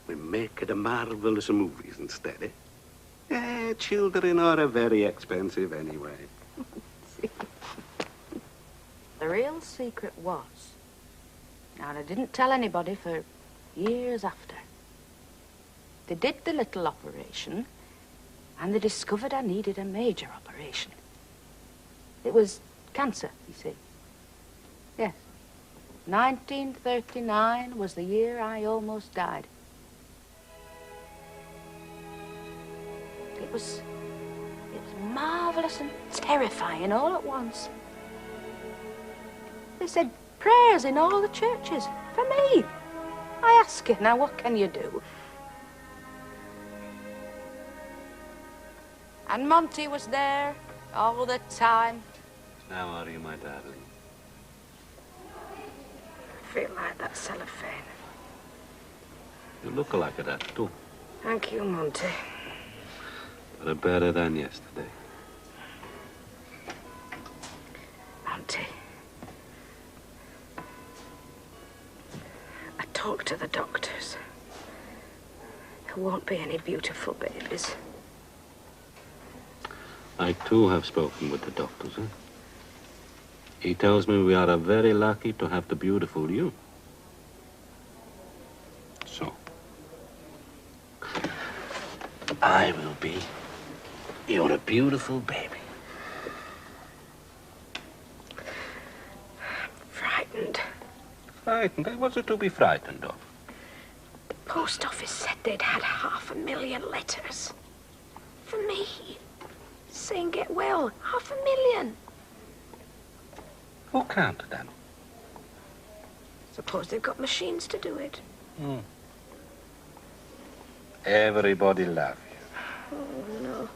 we make the marvelous movies instead, eh? Children are very expensive anyway. The real secret was, now I didn't tell anybody for years after. They did the little operation, and they discovered I needed a major operation. It was cancer, you see. Yes. 1939 was the year I almost died. It was marvellous and terrifying all at once. They said prayers in all the churches for me. I ask you, now what can you do? And Monty was there all the time. How are you, my darling? I feel like that cellophane. You look like that, too. Thank you, Monty. But better than yesterday. Monty. I talked to the doctors. There won't be any beautiful babies. I, too, have spoken with the doctors, eh? He tells me we are very lucky to have the beautiful you. So, I will be your beautiful baby. Frightened. Frightened? What's it to be frightened of? The post office said they'd had 500,000 letters. For me. Saying get well. 500,000. Who can't, then? Suppose they've got machines to do it. Everybody love you. Oh, no.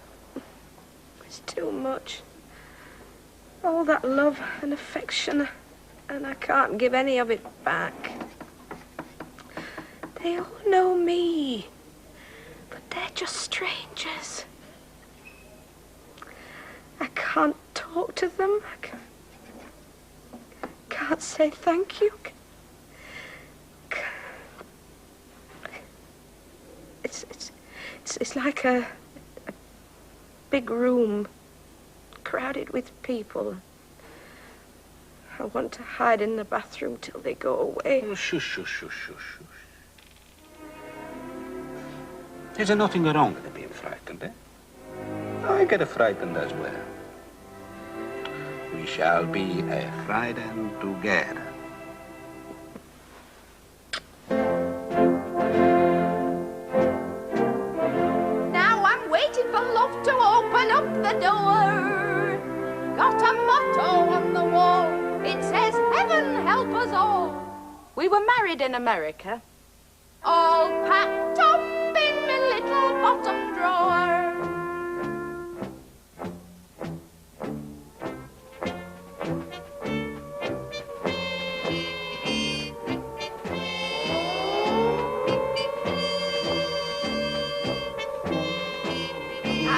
It's too much. All that love and affection, and I can't give any of it back. They all know me, but they're just strangers. I can't talk to them. I can't say thank you. It's like a big room crowded with people. I want to hide in the bathroom till they go away. Oh, shush, shush, shush, shush, shush. There's nothing wrong with being frightened, eh? I get frightened as well. We shall be frightened together. Now I'm waiting for love to open up the door. Got a motto on the wall. It says, heaven help us all. We were married in America. All packed up in my little bottom drawer.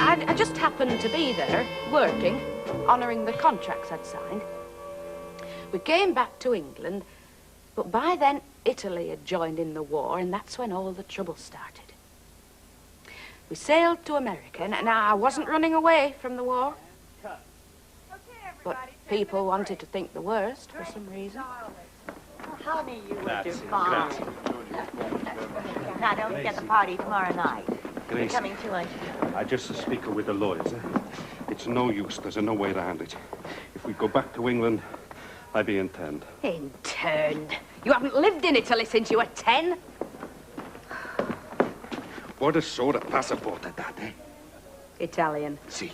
I just happened to be there, working, honouring the contracts I'd signed. We came back to England, but by then Italy had joined in the war, and that's when all the trouble started. We sailed to America, and I wasn't running away from the war. But people wanted to think the worst for some reason. Honey, you will do fine. Now, don't forget the party tomorrow night. Gracie, You're coming too, aren't you? I just speak with the lawyers. Eh? It's no use. There's no way around it. If we go back to England, I be interned. Interned? You haven't lived in Italy since you were 10? What a sort of passport at that, eh? Italian. See.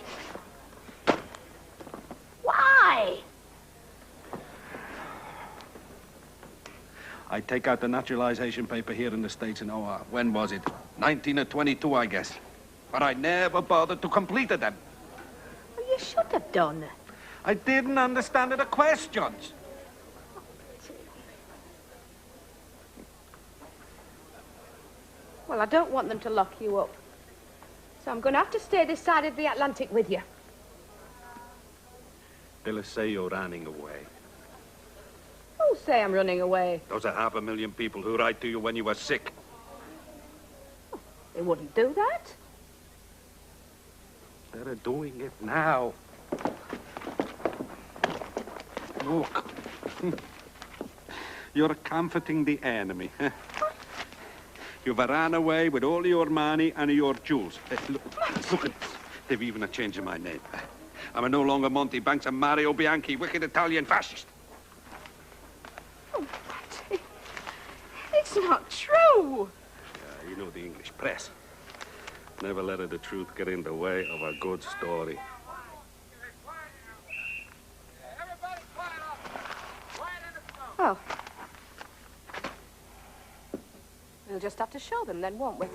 Why? I take out the naturalization paper here in the States in when was it? 19 or 22, I guess. But I never bothered to complete them. Well, you should have done. I didn't understand the questions. Well, I don't want them to lock you up. So I'm going to have to stay this side of the Atlantic with you. They'll say you're running away. Who'll say I'm running away? Those are 500,000 people who write to you when you were sick. They wouldn't do that. They're doing it now. Look. You're comforting the enemy. Huh? You've ran away with all your money and your jewels. Look at this. They've even changed my name. I'm no longer Monty Banks, I'm Mario Bianchi, wicked Italian fascist. Oh, Monty. It's not true. Yeah, you know the English press. Never let the truth get in the way of a good story. Oh. We'll just have to show them then, won't we?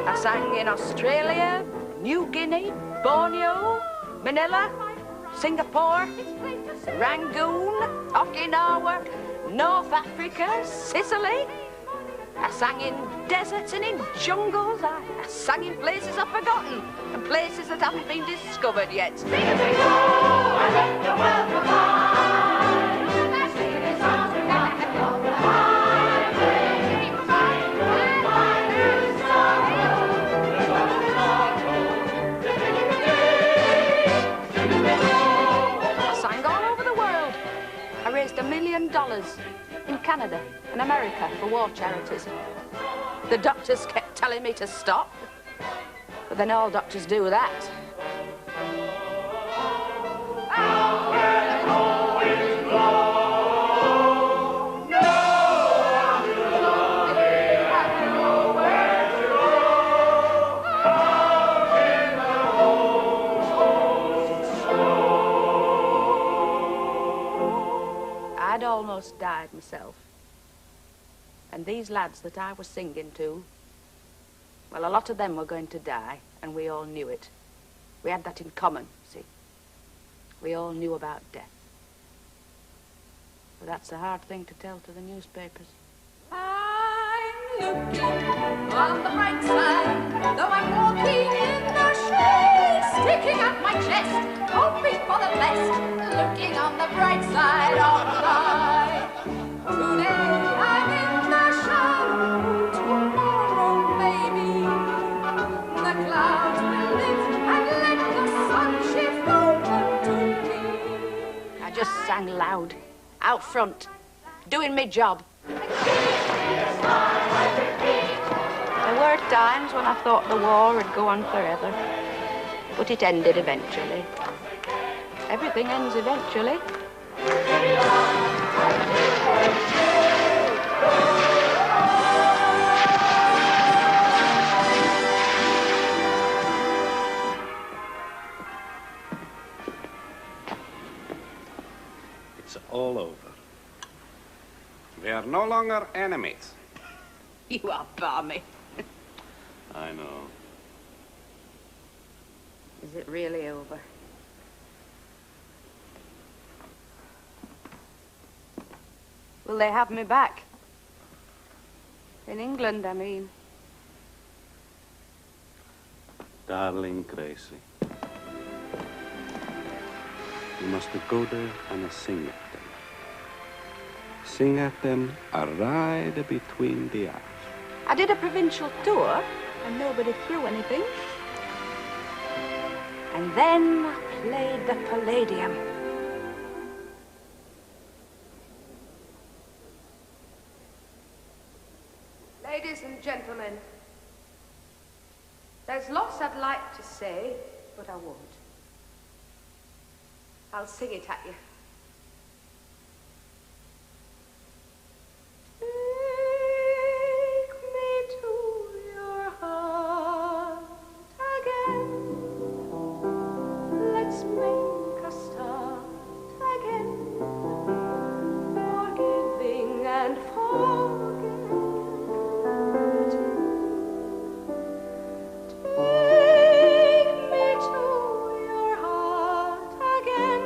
I sang in Australia, New Guinea, Borneo, Manila, Singapore, Rangoon, Okinawa, North Africa, Sicily. I sang in deserts and in jungles. I sang in places I've forgotten and places that haven't been discovered yet. Sing as we go, I let the world go by. Sing the songs we got of the highway. I sang all over the world. I raised $1 million in Canada and America for war charities. The doctors kept telling me to stop, but then all doctors do that. I'd almost died myself. And these lads that I was singing to, well, a lot of them were going to die, and we all knew it. We had that in common, see. We all knew about death. But that's a hard thing to tell to the newspapers. I'm looking on the bright side, though I'm walking in the shade, sticking out my chest, hoping for the best, looking on the bright side of life. Today I'm in the shadow, tomorrow maybe the clouds will lift and let the sun shift over to me. I just sang loud, out front, doing my job. There were times when I thought the war would go on forever, but it ended eventually. Everything ends eventually. It's all over. We are no longer enemies. You are balmy. I know. Is it really over? Will they have me back? In England, I mean. Darling Gracie, you must go there and sing at them. Sing at them right between the eyes. I did a provincial tour, and nobody threw anything. And then I played the Palladium. Ladies and gentlemen, there's lots I'd like to say, but I won't. I'll sing it at you. Take me to your heart again. Let's make a start again. Forgiving and forgetting. Take me to your heart again.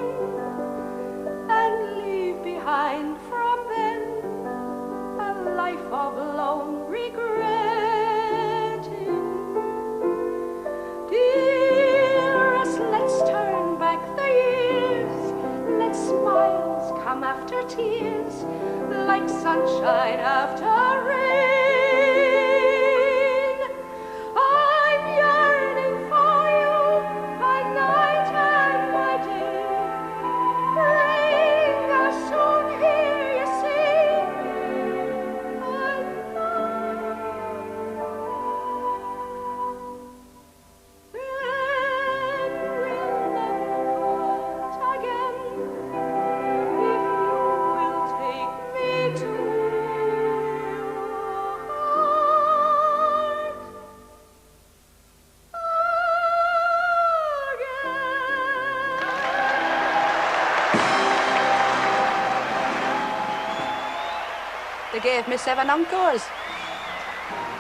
gave me 7 encores.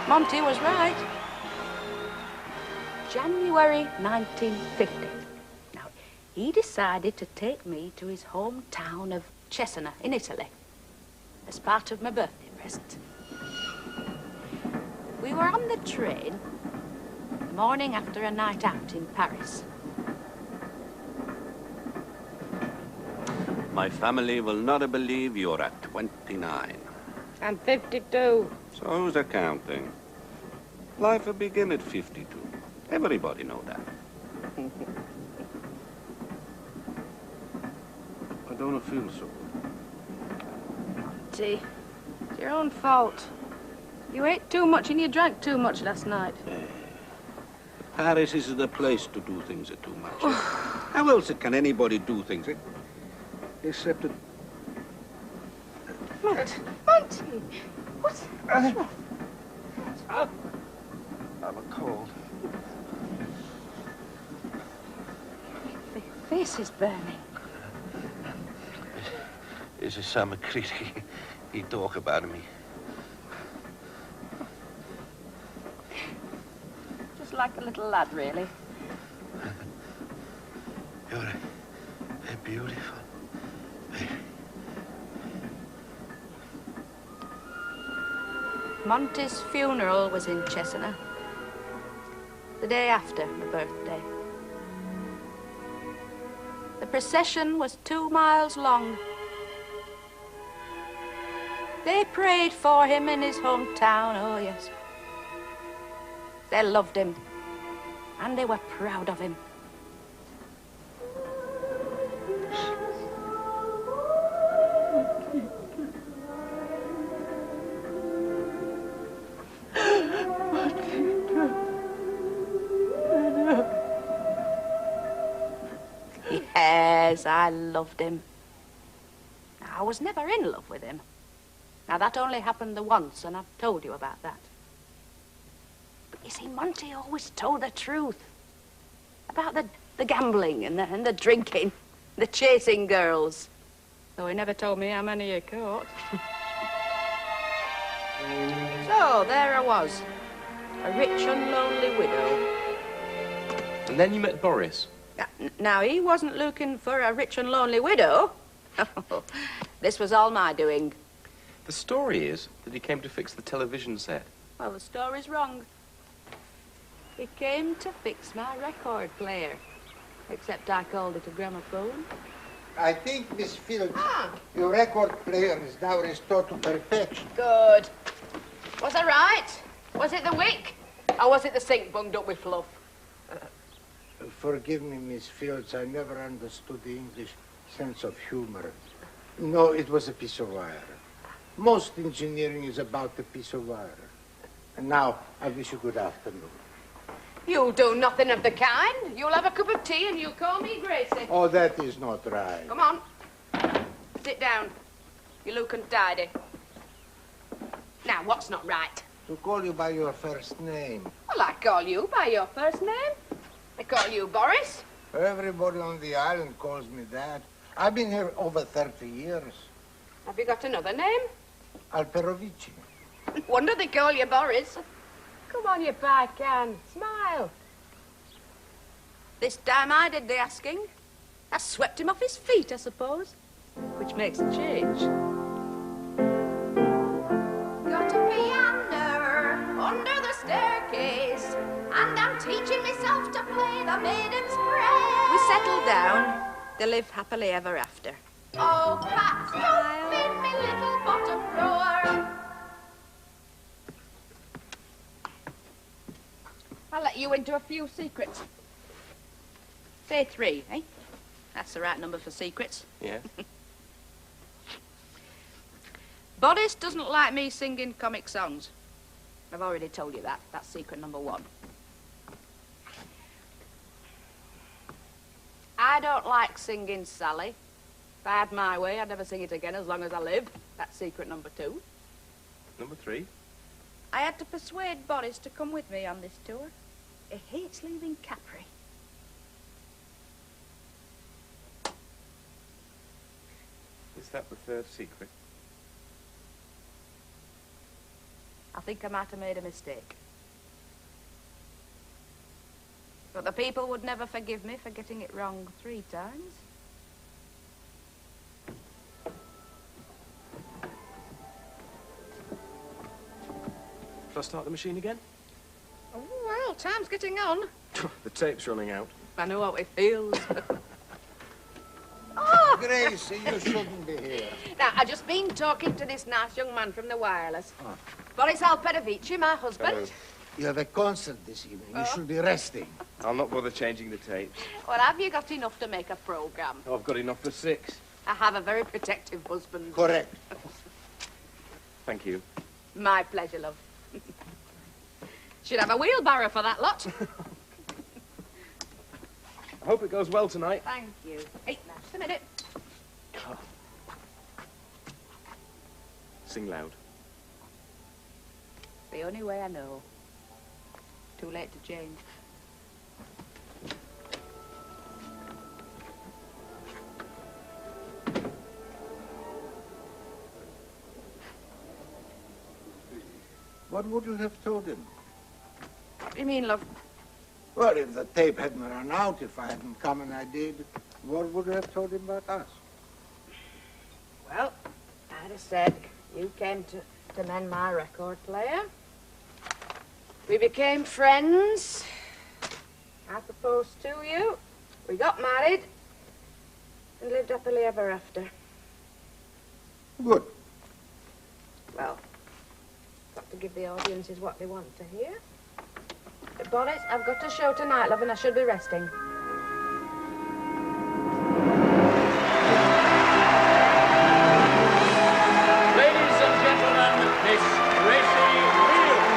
Monty was right. January 1950. Now, he decided to take me to his hometown of Cesena in Italy as part of my birthday present. We were on the train the morning after a night out in Paris. My family will not believe you're at 29. I'm 52. So who's accounting? Life will begin at 52. Everybody know that. I don't feel so. Monty, it's your own fault. You ate too much and you drank too much last night. Paris is the place to do things too much. How else can anybody do things? Except that... Monty, what's wrong? I'm a cold. My face is burning. Is a some critic he talk about me. Just like a little lad, really. You're a beautiful baby. Monty's funeral was in Cesena. The day after my birthday. The procession was 2 miles long. They prayed for him in his hometown, oh yes. They loved him, and they were proud of him. Yes, I loved him. I was never in love with him. Now, that only happened the once, and I've told you about that. But you see, Monty always told the truth. About the gambling and the drinking, the chasing girls. Though he never told me how many he caught. So, there I was. A rich and lonely widow. And then you met Boris. Now, he wasn't looking for a rich and lonely widow. This was all my doing. The story is that he came to fix the television set. Well, the story's wrong. He came to fix my record player. Except I called it a gramophone. I think, Miss Fields, your record player is now restored to perfection. Good. Was I right? Was it the wick? Or was it the sink bunged up with fluff? Forgive me, Miss Fields, I never understood the English sense of humor. No, it was a piece of wire. Most engineering is about a piece of wire. And now, I wish you good afternoon. You'll do nothing of the kind. You'll have a cup of tea and you'll call me Gracie. Oh, that is not right. Come on. Sit down. You look untidy. Now, what's not right? To call you by your first name. Well, I call you by your first name. I call you Boris. Everybody on the island calls me that. I've been here over 30 years. Have you got another name? Alperovici. Wonder they call you Boris. Come on, you pie can. Smile. This time I did the asking. I swept him off his feet, I suppose. Which makes a change. Got a piano under the staircase, and I'm teaching myself to play the Maiden's Prayer. We settled down to live happily ever after. Oh, cats, don't feed me little bottom drawer. I'll let you into a few secrets. Say 3, eh? That's the right number for secrets. Yeah. Boris doesn't like me singing comic songs. I've already told you that. That's secret number 1. I don't like singing Sally. If I had my way, I'd never sing it again as long as I live. That's secret number 2. Number 3. I had to persuade Boris to come with me on this tour. He hates leaving Capri. Is that the 3rd secret? I think I might have made a mistake. But the people would never forgive me for getting it wrong 3 times. Shall I start the machine again? Oh, well, time's getting on. The tape's running out. I know how it feels. Gracie, you shouldn't be here. Now, I've just been talking to this nice young man from the wireless. Boris Alperovici, my husband. You have a concert this evening. You should be resting. I'll not bother changing the tapes. Well, have you got enough to make a programme? Oh, I've got enough for 6. I have a very protective husband. Correct. Thank you. My pleasure, love. Should have a wheelbarrow for that lot. I hope it goes well tonight. Thank you. Hey, now, just a minute. Sing loud. The only way I know. Too late to change. What would you have told him? What do you mean, love? Well, if the tape hadn't run out, if I hadn't come and I did, what would you have told him about us? Well, I'd have said you came to mend my record player. We became friends. I proposed to you. We got married and lived happily ever after. Good. Well, got to give the audiences what they want to hear. But Boris, I've got a show tonight, love, and I should be resting. Ladies and gentlemen, Miss Gracie Fields.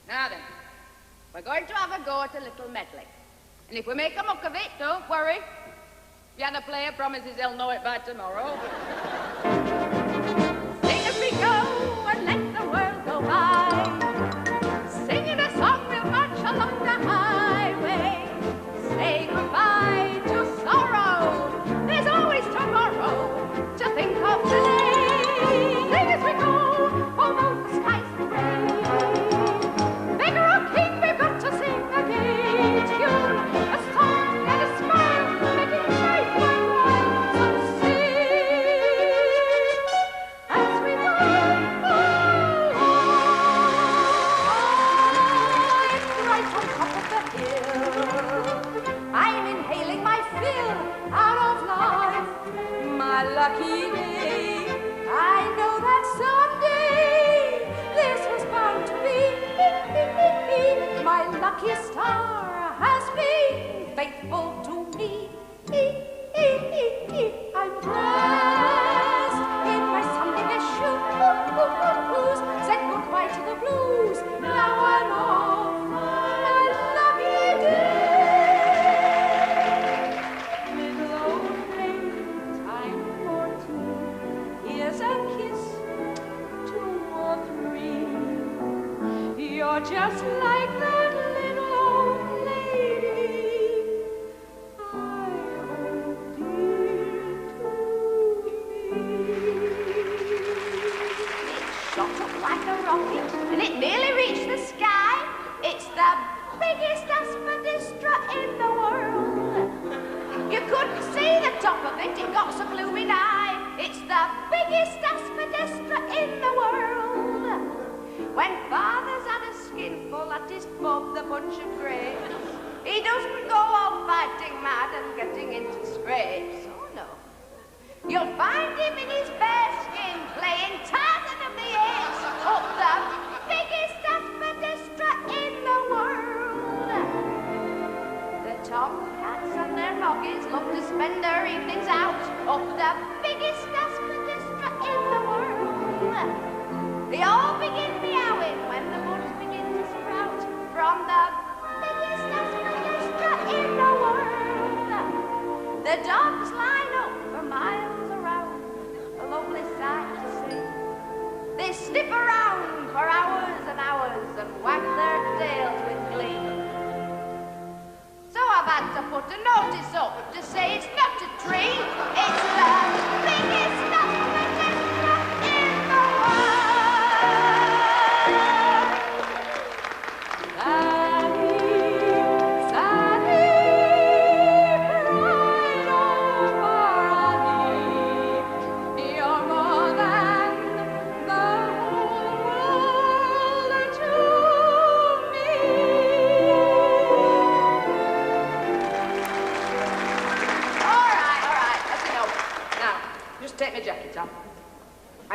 Now then, we're going to have a go at a little medley. And if we make a muck of it, don't worry. Piano player promises he'll know it by tomorrow. Sing as we go and let the world go by. Singing a song we'll march along the highway. Say goodbye to sorrow. There's always tomorrow to think of today. Sing as we go, although the skies are gray. Beggar or king, we've got to sing a gay tune. A song and a smile, making life worthwhile. So sing as we go along. Right on top of the hill, I'm inhaling my fill out of life. My lucky day, I know that someday this was bound to be. My lucky star has been faithful to me. I'm dressed in my Sunday best shoes. Said goodbye to the blues. Now I'm off my lucky day. Little old maid, I'm 14. Here's a kiss, 2 or 3. You're just like that little old lady I hold dear to me. It shot up like a rocket and it nearly reached the sky. It's the biggest aspidistra in the world. You couldn't see the top of it, it got so blooming high. It's the biggest aspidistra in the world. When father's had a skinful at his pub, the bunch of grapes, he doesn't go all fighting mad and getting into scrapes. Oh, no. You'll find him in his bear skin playing Tarzan of the Apes up the biggest aspidistra in the world. The tomcats and their noggies love to spend their evenings out up the biggest aspidistra in the world. They all begin meowing when the buds begin to sprout from the biggest aspidistra in the world. The dogs line up for miles around, a lovely sight to see.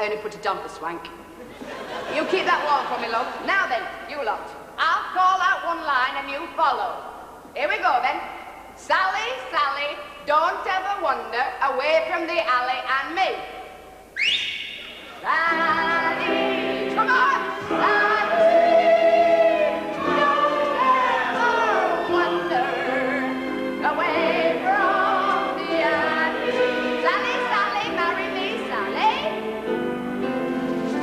I only put it on for swank. You keep that warm for me, love. Now then, you lot. I'll call out one line and you follow. Here we go, then. Sally, Sally, don't ever wander away from the alley and me. Sally, come on! Sally, don't ever wander away from the alley. Sally, Sally, marry me, Sally.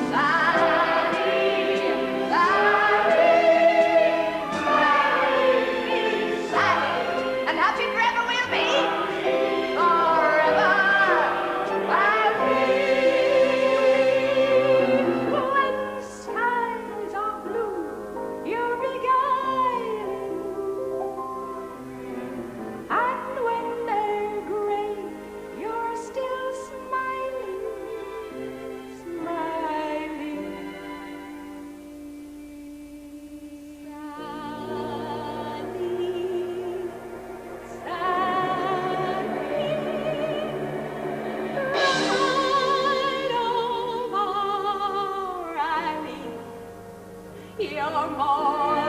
Sally, Sally, and happy forever we'll be. Forever. When skies are blue, you're beguiling, and when they're gray, you're still smiling, smiling. You're more